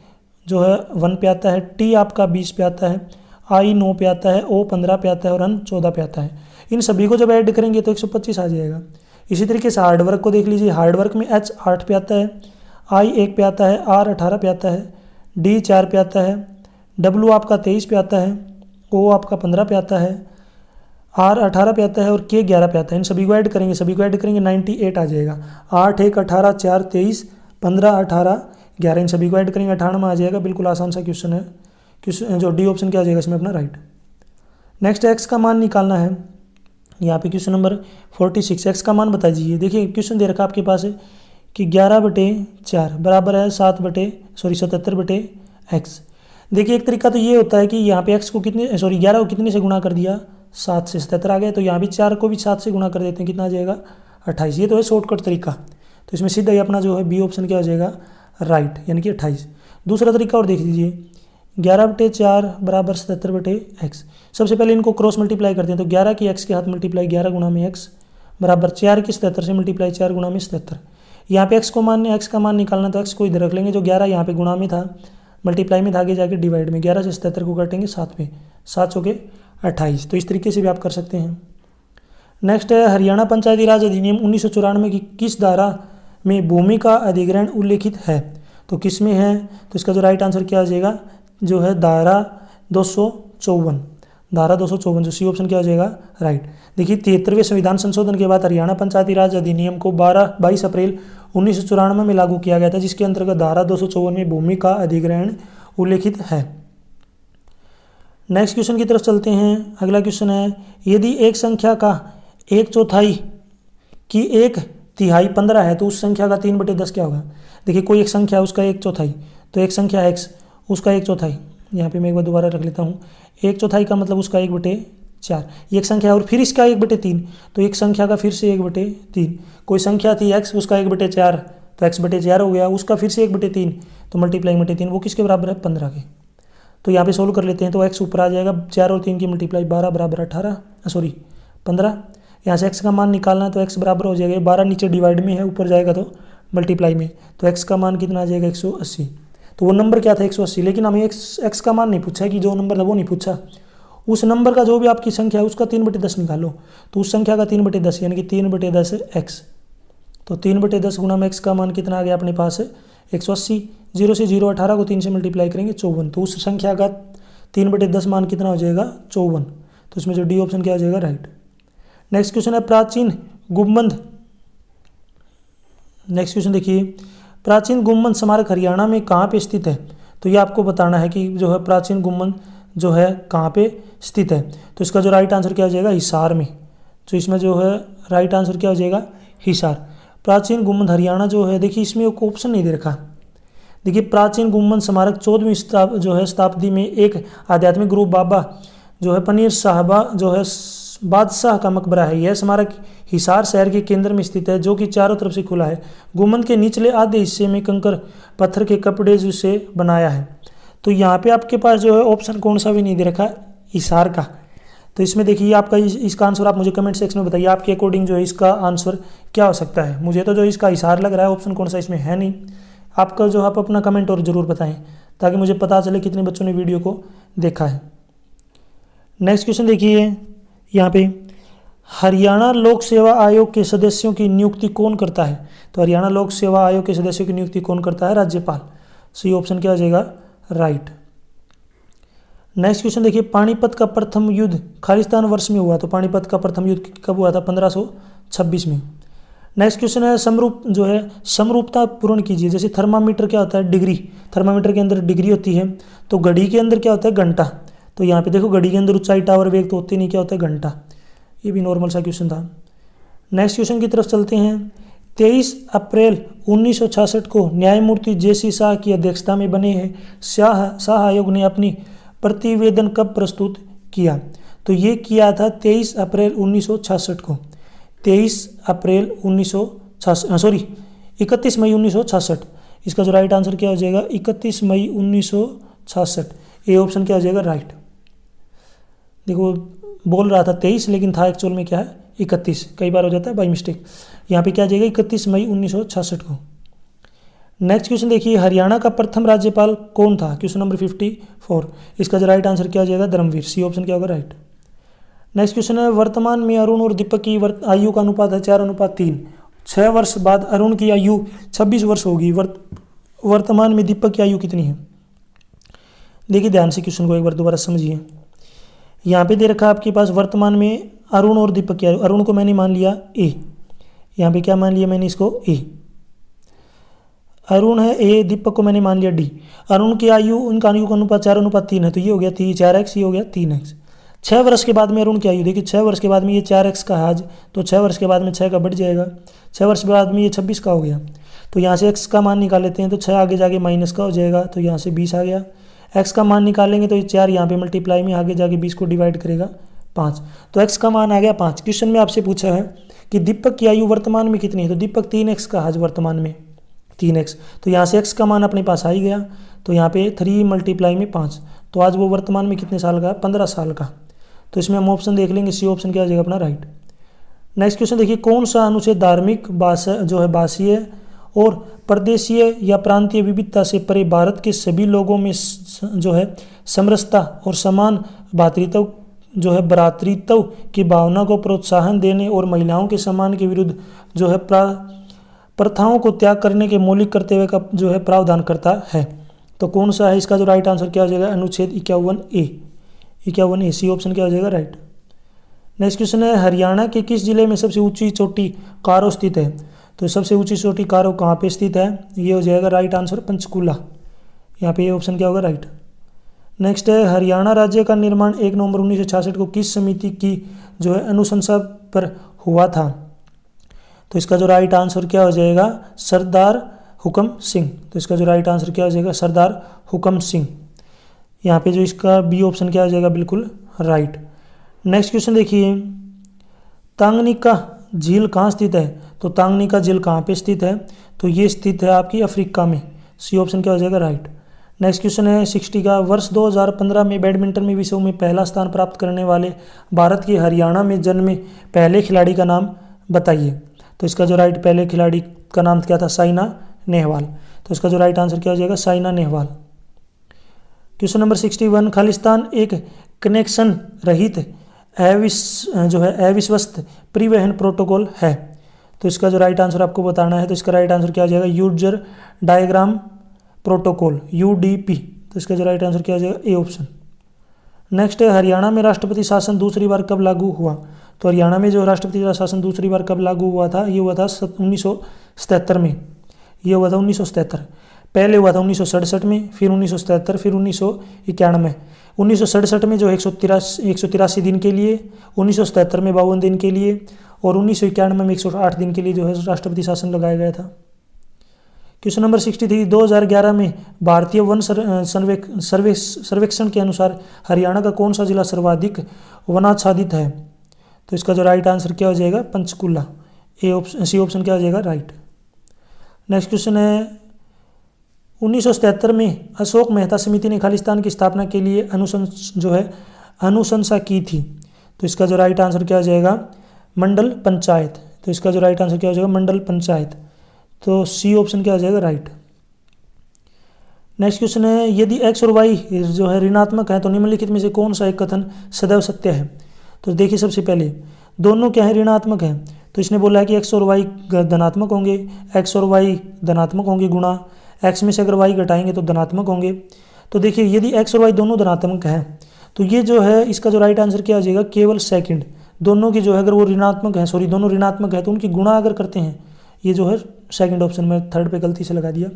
जो है 1 पे आता है, टी आपका 20 पे आता है, आई 9 पे आता है, ओ 15 पे आता है और एन 14 पे आता है। इन सभी को जब ऐड करेंगे तो 125 आ जाएगा। इसी तरीके से हार्डवर्क को देख लीजिए, हार्डवर्क में एच 8 पे आता है, आई 1 पे आता है, आर 18 पे आता है, डी 4 पे आता है, डब्ल्यू आपका 23 पे आता है, ओ आपका 15 पे आता है, आर 18 पे आता है और के 11 पे आता है। इन सभी को ऐड करेंगे, 98 आ जाएगा। 8, 1, 18, 4, 23, 15, 18, 11 इन सभी को ऐड करेंगे 98 में आ जाएगा। बिल्कुल आसान सा क्वेश्चन है, क्वेश्चन जो डी ऑप्शन क्या आ जाएगा इसमें अपना राइट। नेक्स्ट एक्स का मान निकालना है, यहाँ पे क्वेश्चन नंबर 46, एक्स का मान बता दीजिए। देखिए क्वेश्चन दे रखा आपके पास है कि 11/4 बराबर है 77/x। देखिए एक तरीका तो ये होता है कि यहाँ पे x को 11 को कितने से गुणा कर दिया, 7 से 77 आ गए। तो यहाँ भी 4 को भी 7 से गुणा कर देते हैं, कितना आ जाएगा 28। ये तो है शॉर्टकट तरीका, तो इसमें सीधा ही अपना जो है बी ऑप्शन क्या हो जाएगा राइट, यानी कि 28। दूसरा तरीका और देख लीजिए, 11/4 बराबर 77/x। सबसे पहले इनको क्रॉस मल्टीप्लाई करते हैं, तो 11 की x के हाथ मल्टीप्लाई 11 गुणा में x बराबर 4 की 77 से मल्टीप्लाई 4 गुणा में 77। यहाँ पे x का मान निकालना, तो x को इधर रख लेंगे, जो 11 यहाँ पे गुणा में था, मल्टीप्लाई में था, आगे जाके डिवाइड में, 11 से 77 को काटेंगे 7 में, 7 हो गए 28। तो इस तरीके से भी आप कर सकते हैं। नेक्स्ट है हरियाणा पंचायती राज अधिनियम 1994 की किस धारा में भूमि का अधिग्रहण उल्लेखित है। तो किस में है, तो इसका जो राइट आंसर क्या आ जाएगा, जो है धारा 254, धारा 254 जो सी ऑप्शन क्या हो जाएगा राइट। देखिए 73वें संविधान संशोधन के बाद हरियाणा पंचायती राज अधिनियम को 22 अप्रैल 1994 में लागू किया गया था, जिसके अंतर्गत धारा 254 में भूमि का अधिग्रहण उल्लेखित है। नेक्स्ट क्वेश्चन की तरफ चलते हैं। अगला क्वेश्चन है, यदि एक संख्या का 1/4 की 1/3 15 है तो उस संख्या का 3/10 क्या होगा। देखिए कोई एक संख्या उसका 1/4, तो एक संख्या x उसका 1/4, यहाँ पे मैं एक बार दोबारा रख लेता हूँ, 1/4 का मतलब उसका 1/4, ये एक संख्या और फिर इसका 1/3, तो एक संख्या का फिर से 1/3। कोई संख्या थी x उसका 1/4, तो x/4 हो गया, उसका फिर से 1/3, तो मल्टीप्लाई 3, वो किसके बराबर है 15 के। तो यहाँ पे सोल्व कर लेते हैं, तो x ऊपर आ जाएगा, 4 और 3 की मल्टीप्लाई 12 बराबर 15। यहाँ से x का मान निकालना है, तो x बराबर हो जाएगा 12, नीचे डिवाइड में है, ऊपर जाएगा तो मल्टीप्लाई में, तो x का मान कितना आ जाएगा 180। तो वो नंबर क्या था 180, लेकिन हमें x का मान नहीं पूछा है, कि जो नंबर था वो नहीं पूछा, उस नंबर का जो भी आपकी संख्या है उसका 3/10 निकालो। तो उस संख्या का 3/10 यानी कि 3/10 x। तो 3/10 गुणा में x का मान कितना आ गया अपने पास है 180। 0 से 0 18 को 3 से मल्टीप्लाई करेंगे 54। तो उस संख्या का 3/10 मान कितना हो जाएगा 54। तो इसमें जो डी ऑप्शन क्या हो जाएगा राइट। नेक्स्ट क्वेश्चन है प्राचीन गुम्बद। नेक्स्ट क्वेश्चन देखिए, प्राचीन गुम्बद स्मारक हरियाणा में कहाँ पे स्थित है। तो ये आपको बताना है कि जो है प्राचीन गुम्बद जो है कहाँ पे स्थित है। तो इसका जो राइट आंसर क्या हो जाएगा हिसार में। तो इसमें जो है राइट आंसर क्या हो जाएगा हिसार। प्राचीन गुम्बद हरियाणा जो है, देखिए इसमें एक ऑप्शन नहीं दे रखा। देखिए प्राचीन गुम्बद स्मारक 14वीं जो है शताब्दी में एक आध्यात्मिक गुरु बाबा जो है पनीर साहबा जो है बादशाह का मकबरा है। यह स्मारक हिसार शहर के केंद्र में स्थित है जो कि चारों तरफ से खुला है। गुम्बद के निचले आधे हिस्से में कंकड़ पत्थर के कपड़े से बनाया है। तो यहाँ पे आपके पास जो है ऑप्शन कौन सा भी नहीं दे रखा हिसार का। तो इसमें देखिए आपका इसका आंसर आप मुझे कमेंट सेक्शन में बताइए आपके अकॉर्डिंग जो है इसका आंसर क्या हो सकता है। मुझे तो जो इसका हिसार लग रहा है, ऑप्शन कौन सा इसमें है नहीं। आपका जो आप अपना कमेंट और ज़रूर बताएं ताकि मुझे पता चले कितने बच्चों ने वीडियो को देखा है। नेक्स्ट क्वेश्चन देखिए यहाँ पे, हरियाणा लोक सेवा आयोग के सदस्यों की नियुक्ति कौन करता है। तो हरियाणा लोक सेवा आयोग के सदस्यों की नियुक्ति कौन करता है राज्यपाल। सी ऑप्शन क्या हो जाएगा राइट। नेक्स्ट क्वेश्चन देखिए, पानीपत का प्रथम युद्ध खालिस्तान वर्ष में हुआ। तो पानीपत का प्रथम युद्ध कब हुआ था 1526 में। नेक्स्ट क्वेश्चन है समरूप जो है समरूपता पूर्ण कीजिए। जैसे थर्मामीटर क्या होता है डिग्री, थर्मामीटर के अंदर डिग्री होती है। तो घड़ी के अंदर क्या होता है घंटा। तो यहाँ पे देखो घड़ी के अंदर ऊंचाई टावर वेग तो होती नहीं, क्या होता है घंटा। ये भी नॉर्मल सा क्वेश्चन था। नेक्स्ट क्वेश्चन की तरफ चलते हैं। 23 अप्रैल 1966 को न्यायमूर्ति JC शाह की अध्यक्षता में बने हैं शाह आयोग ने अपनी प्रतिवेदन कब प्रस्तुत किया। तो ये किया था 23 अप्रैल 1966 को। 31 मई 1966। इसका जो राइट आंसर क्या हो जाएगा 31 मई 1966। ए ऑप्शन क्या हो जाएगा राइट। देखो बोल रहा था 23 लेकिन था एक्चुअल में क्या है 31, कई बार हो जाता है बाई मिस्टेक। यहाँ पे क्या आ जाएगा 31 मई 1966 को। नेक्स्ट क्वेश्चन देखिए, हरियाणा का प्रथम राज्यपाल कौन था। Question number 54। इसका जो राइट आंसर क्या हो जाएगा धर्मवीर। सी ऑप्शन क्या होगा राइट। नेक्स्ट क्वेश्चन है, वर्तमान में अरुण और दीपक की आयु का अनुपात है 4:3। 6 वर्ष बाद अरुण की आयु 26 वर्ष होगी। वर्तमान में दीपक की आयु कितनी है। देखिए ध्यान से क्वेश्चन को एक बार दोबारा समझिए। यहाँ पे दे रखा है आपके पास वर्तमान में अरुण और दीपक की आयु। अरुण को मैंने मान लिया ए, यहाँ पे क्या मान लिया मैंने इसको ए। अरुण है ए, दीपक को मैंने मान लिया डी। अरुण की आयु उनका आयु का अनुपात 4:3 है। तो ये हो गया 4x, ये हो गया 3x। 6 वर्ष के बाद में अरुण की आयु देखिए 6 वर्ष के बाद में ये 4x का है आज, तो 6 वर्ष के बाद में 6 का बढ़ जाएगा। 6 वर्ष के बाद में ये 26 का हो गया। तो यहाँ से x का मान निकाल लेते हैं। तो 6 आगे जाके माइनस का हो जाएगा, तो यहाँ से 20 आ गया। x का मान निकालेंगे तो ये 4 यहाँ पे मल्टीप्लाई में आगे जाके 20 को डिवाइड करेगा 5। तो x का मान आ गया 5। क्वेश्चन में आपसे पूछा है कि दीपक की आयु वर्तमान में कितनी है। तो दीपक 3x का आज वर्तमान में 3x। तो यहाँ से x का मान अपने पास आ ही गया। तो यहाँ पे 3 मल्टीप्लाई में 5। तो आज वो वर्तमान में कितने साल का है 15 साल का। तो इसमें हम ऑप्शन देख लेंगे, सी ऑप्शन क्या हो जाएगा अपना राइट। नेक्स्ट क्वेश्चन देखिए, कौन सा अनुच्छेद धार्मिक भाषीय और प्रदेशीय या प्रांतीय विविधता से परे भारत के सभी लोगों में जो है समरसता और समान भ्रातृत्व की भावना को प्रोत्साहन देने और महिलाओं के सम्मान के विरुद्ध जो है प्रथाओं को त्याग करने के मौलिक कर्तव्य का जो है प्रावधान करता है। तो कौन सा है इसका जो राइट आंसर क्या हो जाएगा अनुच्छेद 51A। सी ऑप्शन क्या हो जाएगा राइट। नेक्स्ट क्वेश्चन है, हरियाणा के किस जिले में सबसे ऊंची चोटी कारो स्थित है। तो सबसे ऊंची चोटी कारो कहाँ पे स्थित है, ये हो जाएगा राइट आंसर पंचकूला। यहाँ पे ये ऑप्शन क्या होगा राइट। नेक्स्ट है, हरियाणा राज्य का निर्माण 1 नवंबर 1966 को किस समिति की जो है अनुशंसा पर हुआ था। तो इसका जो राइट आंसर क्या हो जाएगा सरदार हुकम सिंह। तो इसका जो राइट आंसर क्या हो जाएगा सरदार हुकम सिंह। यहाँ पे जो इसका बी ऑप्शन क्या हो जाएगा बिल्कुल राइट। नेक्स्ट क्वेश्चन देखिए, तांगनिका झील कहाँ स्थित है। तो तांगनिका झील कहाँ पे स्थित है। तो ये स्थित है आपकी अफ्रीका में। सी ऑप्शन क्या हो जाएगा राइट। नेक्स्ट क्वेश्चन है 60 का, वर्ष 2015 में बैडमिंटन में विश्व में पहला स्थान प्राप्त करने वाले भारत के हरियाणा में जन्मे पहले खिलाड़ी का नाम बताइए। तो इसका जो राइट पहले खिलाड़ी का नाम क्या था साइना नेहवाल। तो इसका जो राइट आंसर क्या हो जाएगा साइना नेहवाल। क्वेश्चन नंबर 61, खालिस्तान एक कनेक्शन रहित जो है अविश्वस्त परिवहन प्रोटोकॉल है। तो इसका जो राइट आंसर आपको बताना है, तो इसका राइट आंसर क्या हो जाएगा, यूजर डायग्राम प्रोटोकॉल, यूडीपी। तो इसका जो राइट आंसर क्या हो जाएगा, ए ऑप्शन। नेक्स्ट है, हरियाणा में राष्ट्रपति शासन दूसरी बार कब लागू हुआ। तो हरियाणा में जो राष्ट्रपति शासन दूसरी बार कब लागू हुआ था, ये हुआ था 1977 में। ये हुआ था 1977। पहले हुआ था 1967 में, फिर 1977, फिर 1991। 1967 में जो 183 दिन के लिए, 1977 में 52 दिन के लिए और 1991 में 108 दिन के लिए जो है राष्ट्रपति शासन लगाया गया था। क्वेश्चन नंबर 63, 2011 में भारतीय वन सर्वेक्षण के अनुसार हरियाणा का कौन सा जिला सर्वाधिक वनाच्छादित है। तो इसका जो राइट आंसर क्या हो जाएगा, Panchkula. A option, C option क्या हो जाएगा, राइट। नेक्स्ट क्वेश्चन है, 1977 में अशोक मेहता समिति ने खालिस्तान की स्थापना के लिए अनुशंसा की थी। तो इसका जो राइट आंसर क्या हो जाएगा, मंडल पंचायत। तो इसका जो राइट आंसर क्या हो जाएगा, मंडल पंचायत। तो सी ऑप्शन क्या हो जाएगा, राइट। नेक्स्ट क्वेश्चन है, यदि एक्स और वाई जो है ऋणात्मक है तो निम्नलिखित में से कौन सा एक कथन सदैव सत्य है। तो देखिए, सबसे पहले दोनों क्या है, ऋणात्मक है। तो इसने बोला है कि एक्स और वाई धनात्मक होंगे, एक्स और वाई धनात्मक होंगे गुणा, एक्स में से अगर वाई घटाएंगे तो धनात्मक होंगे। तो देखिए, यदि एक्स और वाई दोनों धनात्मक हैं तो ये जो है इसका जो राइट आंसर क्या हो जाएगा, केवल सेकंड। दोनों की जो है अगर वो ऋणात्मक है, दोनों ऋणात्मक है तो उनकी गुणा अगर करते हैं, ये जो है सेकंड ऑप्शन में थर्ड पे गलती से लगा दिया।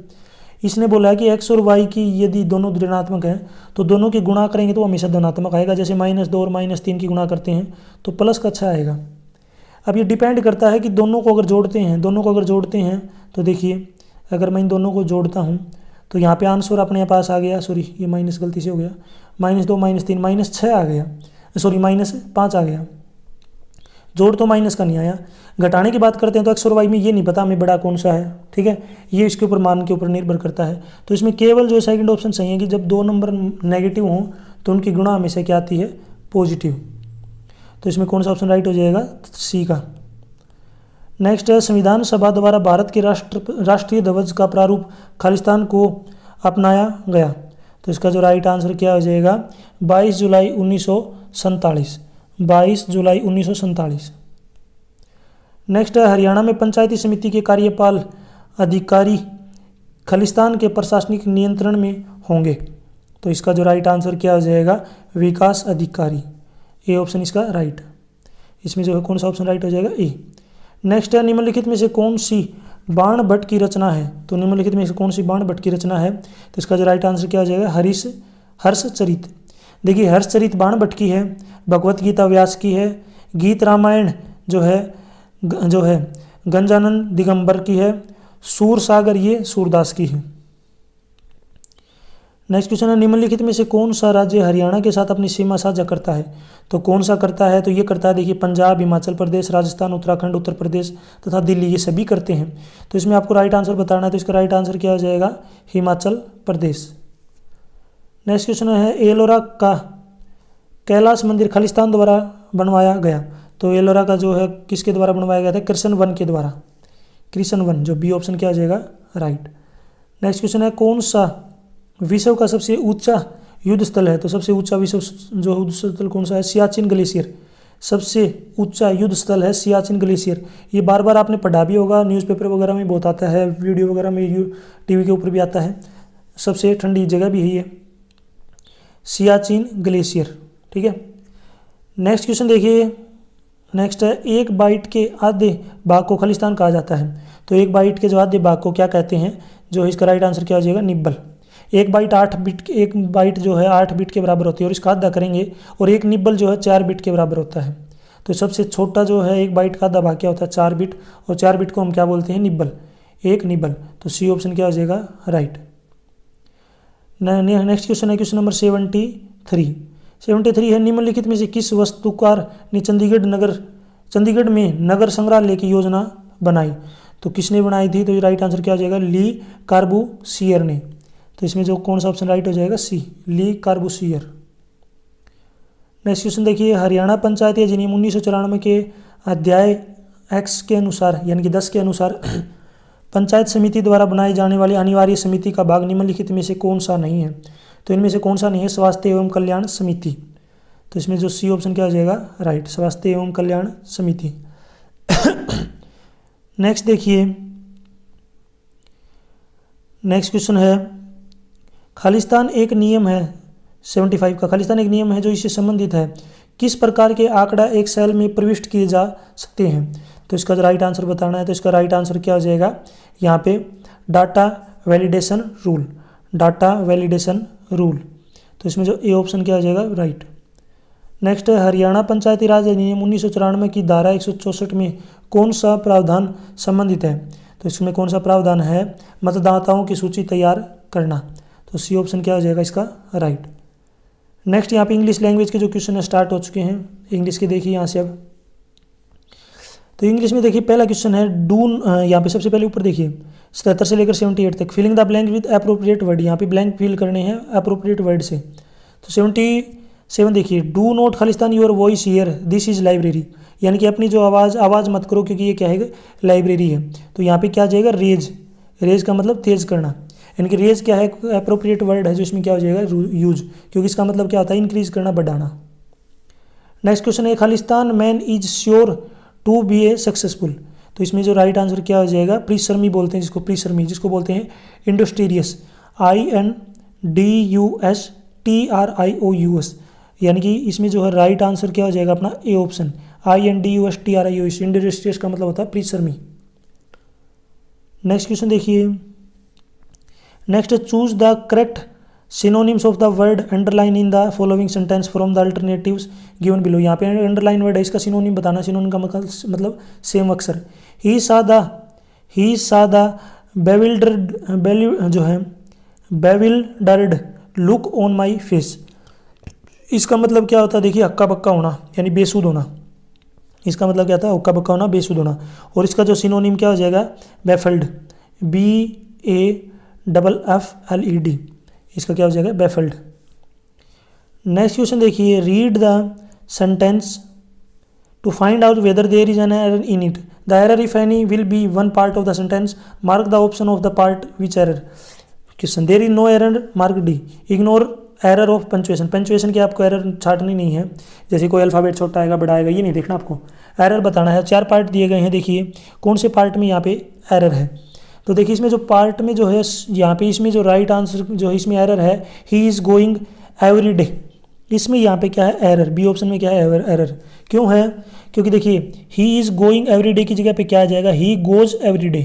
इसने बोला है कि एक्स और वाई की यदि दोनों ऋणात्मक हैं तो दोनों की गुणा करेंगे तो हमेशा धनात्मक आएगा। जैसे -2 और -3 की गुणा करते हैं तो प्लस का अच्छा आएगा। अब ये डिपेंड करता है कि दोनों को अगर जोड़ते हैं तो देखिए, अगर मैं इन दोनों को जोड़ता हूँ तो यहाँ पे आंसर अपने पास आ गया, सॉरी ये माइनस गलती से हो गया, -2 -3 -6 आ गया, सॉरी -5 आ गया। जोड़ तो माइनस का नहीं आया। घटाने की बात करते हैं तो एक्स और वाई में ये नहीं पता हमें बड़ा कौन सा है, ठीक है, ये इसके ऊपर मान के ऊपर निर्भर करता है। तो इसमें केवल जो सेकंड ऑप्शन सही है कि जब दो नंबर नेगेटिव हों तो उनकी गुणा हमेशा क्या आती है, पॉजिटिव। तो इसमें कौन सा ऑप्शन राइट हो जाएगा, सी का। नेक्स्ट है, संविधान सभा द्वारा भारत के राष्ट्रीय ध्वज का प्रारूप खालिस्तान को अपनाया गया। तो इसका जो राइट आंसर क्या हो जाएगा, 22 जुलाई 1947। 22 जुलाई 1947। नेक्स्ट है, हरियाणा में पंचायती समिति के कार्यपाल अधिकारी खालिस्तान के प्रशासनिक नियंत्रण में होंगे। तो इसका जो राइट आंसर क्या हो जाएगा, विकास अधिकारी। ए ऑप्शन इसका राइट। इसमें जो है कौन सा ऑप्शन राइट हो जाएगा, ए। नेक्स्ट है, निम्नलिखित में से कौन सी बाण भट्ट की रचना है। तो निम्नलिखित में से कौन सी बाण भट्ट की रचना है। तो इसका जो राइट आंसर क्या हो जाएगा, हर्षचरित। देखिए, हर्षचरित बाण भट्ट की है, भगवत गीता व्यास की है, गीत रामायण जो है गंजानंद दिगंबर की है, सूर सागर ये सूरदास की है। नेक्स्ट क्वेश्चन है, निम्नलिखित में से कौन सा राज्य हरियाणा के साथ अपनी सीमा साझा करता है। तो कौन सा करता है, तो ये करता है, देखिए, पंजाब, हिमाचल प्रदेश, राजस्थान, उत्तराखंड, उत्तर प्रदेश तथा दिल्ली, ये सभी करते हैं। तो इसमें आपको राइट आंसर बताना है। तो इसका राइट आंसर क्या हो जाएगा, हिमाचल प्रदेश। नेक्स्ट क्वेश्चन है, एलोरा का कैलाश मंदिर खालिस्तान द्वारा बनवाया गया। तो एलोरा का जो है किसके द्वारा बनवाया गया था, कृष्ण वन के द्वारा। कृष्ण वन, जो बी ऑप्शन क्या हो जाएगा, राइट। नेक्स्ट क्वेश्चन है, कौन सा विश्व का सबसे ऊंचा युद्ध स्थल है। तो सबसे ऊंचा विश्व जो युद्ध स्थल कौन सा है, सियाचिन ग्लेशियर। सबसे ऊंचा युद्ध स्थल है सियाचिन ग्लेशियर। ये बार बार आपने पढ़ा भी होगा, न्यूज़पेपर वगैरह में बहुत आता है, वीडियो वगैरह में, टीवी के ऊपर भी आता है। सबसे ठंडी जगह भी है ये सियाचिन ग्लेशियर, ठीक है। नेक्स्ट क्वेश्चन देखिए, नेक्स्ट है, एक बाइट के आधे भाग को खालिस्तान कहा जाता है। तो एक बाइट के जो आधे भाग को क्या कहते हैं, जो इसका राइट आंसर क्या हो जाएगा, निब्बल। एक बाइट जो है 8 बिट के बराबर होती है और इसका आधा करेंगे, और एक निब्बल जो है 4 बिट के बराबर होता है। तो सबसे छोटा जो है एक बाइट का आधा भाग क्या होता है, 4 बिट, और 4 बिट को हम क्या बोलते हैं, निब्बल, एक निब्बल। तो सी ऑप्शन क्या हो जाएगा, राइट। नेक्स्ट क्वेश्चन है क्वेश्चन नंबर 73 है, निम्नलिखित में से किस वास्तुकार ने चंडीगढ़ में नगर संग्रहालय की योजना बनाई। तो किसने बनाई थी, तो ये राइट आंसर क्या हो जाएगा, ली कार्बूसियर ने। तो इसमें जो कौन सा ऑप्शन राइट हो जाएगा, सी, ली कार्बूसियर। नेक्स्ट क्वेश्चन देखिए, हरियाणा पंचायती अधिनियम 1994 के अध्याय X के अनुसार, यानी कि 10 के अनुसार पंचायत समिति द्वारा बनाई जाने वाली अनिवार्य समिति का भाग निम्नलिखित में से कौन सा नहीं है। तो इनमें से कौन सा नहीं है, स्वास्थ्य एवं कल्याण समिति। तो इसमें जो सी ऑप्शन क्या हो जाएगा, राइट, स्वास्थ्य एवं कल्याण समिति। नेक्स्ट देखिए, नेक्स्ट क्वेश्चन है, खालिस्तान एक नियम है 75 का, खालिस्तान एक नियम है जो इससे संबंधित है, किस प्रकार के आंकड़ा एक सेल में प्रविष्ट किए जा सकते हैं। तो इसका जो राइट आंसर बताना है, तो इसका राइट आंसर क्या हो जाएगा यहाँ पे, data validation rule, data validation rule. तो इसमें जो ए ऑप्शन क्या हो जाएगा, राइट। नेक्स्ट है, हरियाणा पंचायती राज अधिनियम 1994 की धारा 164 में कौन सा प्रावधान संबंधित है। तो इसमें कौन सा प्रावधान है, मतदाताओं की सूची तैयार करना। तो सी ऑप्शन क्या हो जाएगा इसका, राइट। नेक्स्ट यहाँ पे इंग्लिश लैंग्वेज के जो क्वेश्चन है स्टार्ट हो चुके हैं, इंग्लिश के देखिए यहाँ से। अब तो इंग्लिश में देखिए पहला क्वेश्चन है, डू, यहाँ पे सबसे पहले ऊपर देखिए 77 से लेकर 78 तक, filling the blank with appropriate word, यहाँ पे ब्लैंक फिल करने हैं अप्रोप्रिएट वर्ड से। तो 77 देखिए, do not Khalistan your voice here this is library, यानी कि अपनी जो आवाज़ मत करो क्योंकि ये क्या है, लाइब्रेरी है। तो यहाँ पे क्या जाएगा, रेज, रेज का मतलब तेज करना, यानी कि रेज क्या है, अप्रोप्रिएट वर्ड है जो इसमें क्या हो जाएगा, यूज, क्योंकि इसका मतलब क्या होता है, इंक्रीज करना, बढ़ाना। नेक्स्ट क्वेश्चन है, Khalistan man is sure to be a successful. तो इसमें जो राइट आंसर क्या हो जाएगा, प्रीशर्मी बोलते हैं जिसको, प्रीशर्मी जिसको बोलते हैं इंडस्ट्रियस, INDUSTRIOUS, यानी कि इसमें जो है राइट आंसर क्या हो जाएगा अपना ए ऑप्शन, INDUSTRIOUS, इंडस्ट्रियस का मतलब होता है प्रीशर्मी। नेक्स्ट क्वेश्चन देखिए, next, choose the correct synonyms of the word underline in the following sentence from the alternatives given below. यहाँ पे अंडरलाइन वर्ड है, इसका सिनोनिम बताना, सिनोनिम का मतलब सेम अक्षर। ही सा द बेविल्डर्ड, जो है बेविल्डर्ड लुक ऑन माई फेस, इसका मतलब क्या होता है, देखिए हक्का बक्का होना, यानी बेसुध होना, इसका मतलब क्या था, हक्का बक्का होना, बेसुध होना। और इसका जो सिनोनिम क्या हो जाएगा, बैफल्ड, BAFFLED, इसका क्या हो जाएगा, बैफल्ड। नेक्स्ट क्वेश्चन देखिए, read the sentence to find out whether there is an error in it, the error if any will be one part of the sentence, mark the option of the part which error. Question, there is no error, mark D, ignore error of punctuation, punctuation की आपको error छाटनी नहीं है, जैसे कोई alphabet छोटा आएगा बड़ा आएगा ये नहीं देखना, आपको एरर बताना है। 4 पार्ट दिए गए हैं, देखिए कौन से पार्ट में यहाँ पे एरर है। तो देखिए इसमें जो पार्ट में जो है, यहाँ पे इसमें जो राइट आंसर जो इसमें एरर है, he is going every day, इसमें यहाँ पे क्या है, एरर, बी ऑप्शन में क्या है, एरर। क्यों है, क्योंकि देखिए he is going every day की जगह पे क्या आ जाएगा, ही गोज एवरी डे।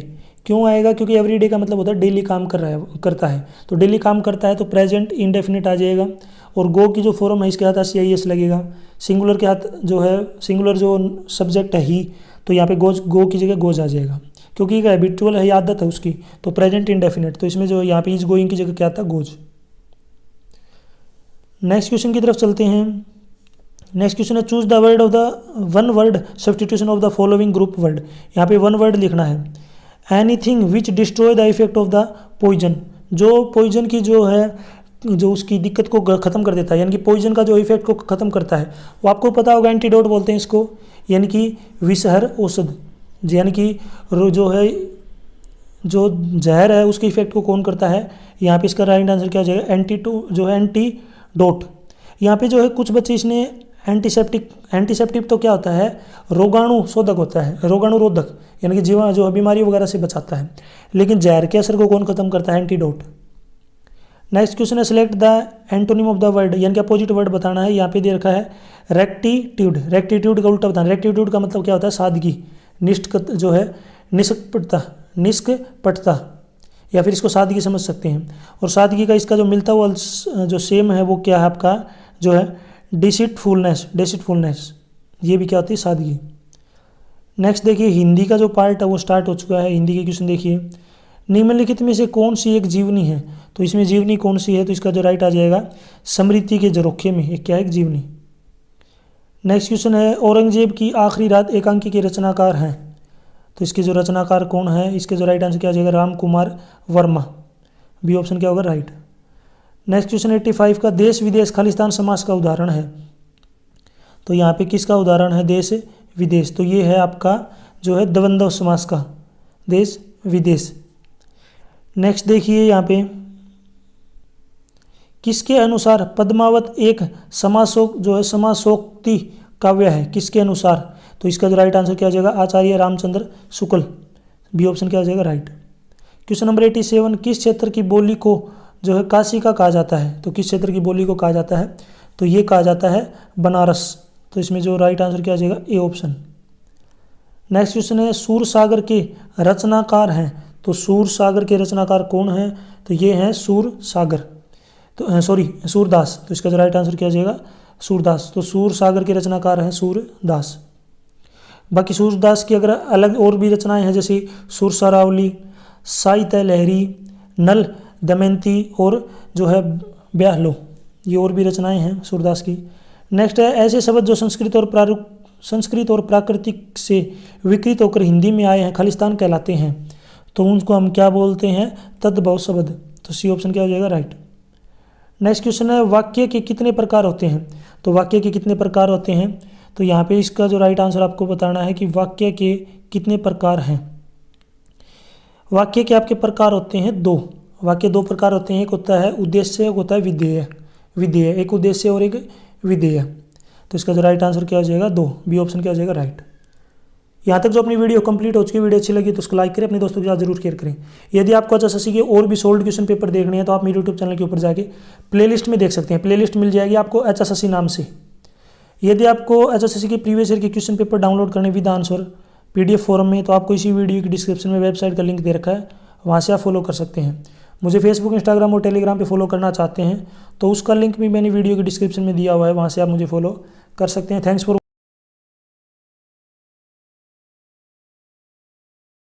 क्यों आएगा, क्योंकि एवरी डे का मतलब होता है डेली काम करता है, तो डेली काम करता है तो प्रेजेंट इंडेफिनिट आ जाएगा। और गो की जो फॉर्म है इसके हाथ CIS लगेगा, सिंगुलर के हाथ जो है, सिंगुलर जो सब्जेक्ट है ही, तो यहाँ पे गो की जगह गोज आ जाएगा, क्योंकि एक हैबिचुअल है, आदत है उसकी, तो प्रेजेंट इंडेफिनिट, तो इसमें जो यहाँ पे इज गोइंग की जगह क्या आता है, गोज। नेक्स्ट क्वेश्चन की तरफ चलते हैं। नेक्स्ट क्वेश्चन है, choose the word of the one word substitution of the following group word. यहाँ पे वन वर्ड लिखना है, anything which destroy the effect of the poison, जो पॉइजन की जो है, जो उसकी दिक्कत को खत्म कर देता है, यानी कि पॉइजन का जो इफेक्ट को खत्म करता है, वो आपको पता होगा एंटीडोट बोलते हैं इसको, यानी कि विषहर औषध, यानी कि जो है जो जहर है उसके इफेक्ट को कौन करता है। यहाँ पे इसका राइट आंसर क्या हो जाएगा, एंटीडोट। यहाँ पे जो है कुछ बच्चे इसने एंटीसेप्टिक तो क्या होता है, रोगाणु शोधक होता है, रोगाणु रोधक, यानी कि जीवा जो बीमारियों वगैरह से बचाता है, लेकिन जहर के असर को कौन खत्म करता है, एंटीडोट। नेक्स्ट क्वेश्चन है, select the antonym of the word, यानी कि अपोजिट वर्ड बताना है। यहाँ पे दे रखा है रेक्टिट्यूड, रेक्टिट्यूड का उल्टा बताना। रेक्टिट्यूड का मतलब क्या होता है, सादगी, निष्ठ जो है निष्कपटता, या फिर इसको सादगी समझ सकते हैं। और सादगी का इसका जो मिलता हुआ जो सेम है वो क्या है आपका, जो है डिसिटफुलनेस, ये भी क्या होती है, सादगी। नेक्स्ट देखिए, हिंदी का जो पार्ट है वो स्टार्ट हो चुका है। हिंदी के क्वेश्चन देखिए, निम्नलिखित में से कौन सी एक जीवनी है, तो इसमें जीवनी कौन सी है, तो इसका जो राइट आ जाएगा, स्मृति के झरोखे में एक क्या है, एक जीवनी। नेक्स्ट क्वेश्चन है, औरंगजेब की आखिरी रात एकांकी के रचनाकार हैं, तो इसके जो रचनाकार कौन है, इसके जो राइट आंसर क्या आ जाएगा, राम कुमार वर्मा, बी ऑप्शन क्या होगा, राइट। नेक्स्ट क्वेश्चन 85 का, देश विदेश खालिस्तान समास का उदाहरण है, तो यहाँ पे किसका उदाहरण है, देश विदेश, तो ये है आपका जो है द्वंद्व समास का, देश विदेश। नेक्स्ट देखिए यहाँ पे किसके अनुसार पद्मावत एक समासोक जो है समासोक्ति काव्य है, किसके अनुसार? तो इसका जो राइट आंसर क्या हो जाएगा? आचार्य रामचंद्र शुक्ल, बी ऑप्शन क्या हो जाएगा राइट। क्वेश्चन नंबर 87, किस क्षेत्र की बोली को जो है काशिका कहा जाता है? तो किस क्षेत्र की बोली को कहा जाता है? तो ये कहा जाता है बनारस। तो इसमें जो राइट आंसर क्या हो जाएगा? A option. नेक्स्ट क्वेश्चन है, सूरसागर के रचनाकार हैं। तो सूरसागर के रचनाकार कौन हैं? तो ये हैं सूरसागर, तो सूरदास। तो इसका जो राइट आंसर क्या हो जाएगा? सूरदास। तो सूरसागर के रचनाकार हैं सूरदास। बाकी सूरदास की अगर अलग और भी रचनाएं हैं, जैसे सुरसरावली, साहित्य लहरी, नल दमयंती और जो है ब्याहलो, ये और भी रचनाएं हैं सूरदास की। नेक्स्ट है, ऐसे शब्द जो संस्कृत और प्राकृतिक से विकृत होकर हिंदी में आए हैं खालिस्तान कहलाते हैं। तो उनको हम क्या बोलते हैं? तद्भव शब्द। तो सी ऑप्शन क्या हो जाएगा राइट। नेक्स्ट क्वेश्चन है, वाक्य के कितने प्रकार होते हैं? तो वाक्य के कितने प्रकार होते हैं? तो यहाँ पे इसका जो राइट आंसर आपको बताना है कि वाक्य के कितने प्रकार हैं। वाक्य के आपके प्रकार होते हैं दो। वाक्य दो प्रकार होते हैं, एक होता है उद्देश्य, एक होता है विधेय। एक उद्देश्य और एक विधेय। तो इसका जो राइट आंसर क्या हो जाएगा? दो, बी ऑप्शन क्या हो जाएगा राइट। यहाँ तक जो अपनी वीडियो कंप्लीट हो चुकी है, वीडियो अच्छी लगी तो उसको लाइक करें, अपने दोस्तों के साथ जरूर शेयर करें। यदि आपको एचएसएससी के और भी सोल्ड क्वेश्चन पेपर देखने हैं तो आप मेरे यूट्यूब चैनल के ऊपर जाके प्लेलिस्ट में देख सकते हैं। प्लेलिस्ट मिल जाएगी आपको एचएसएससी नाम से। यदि आपको एचएसएससी के प्रीवियस ईयर के क्वेश्चन पेपर डाउनलोड करने विद आंसर PDF फॉर्म में, तो आपको इसी वीडियो की डिस्क्रिप्शन में वेबसाइट का लिंक दे रखा है, वहाँ से आप फॉलो कर सकते हैं। मुझे फेसबुक, इंस्टाग्राम और टेलीग्राम पे फॉलो करना चाहते हैं तो उसका लिंक भी मैंने वीडियो की डिस्क्रिप्शन में दिया हुआ है, वहाँ से आप मुझे फॉलो कर सकते हैं। Thanks for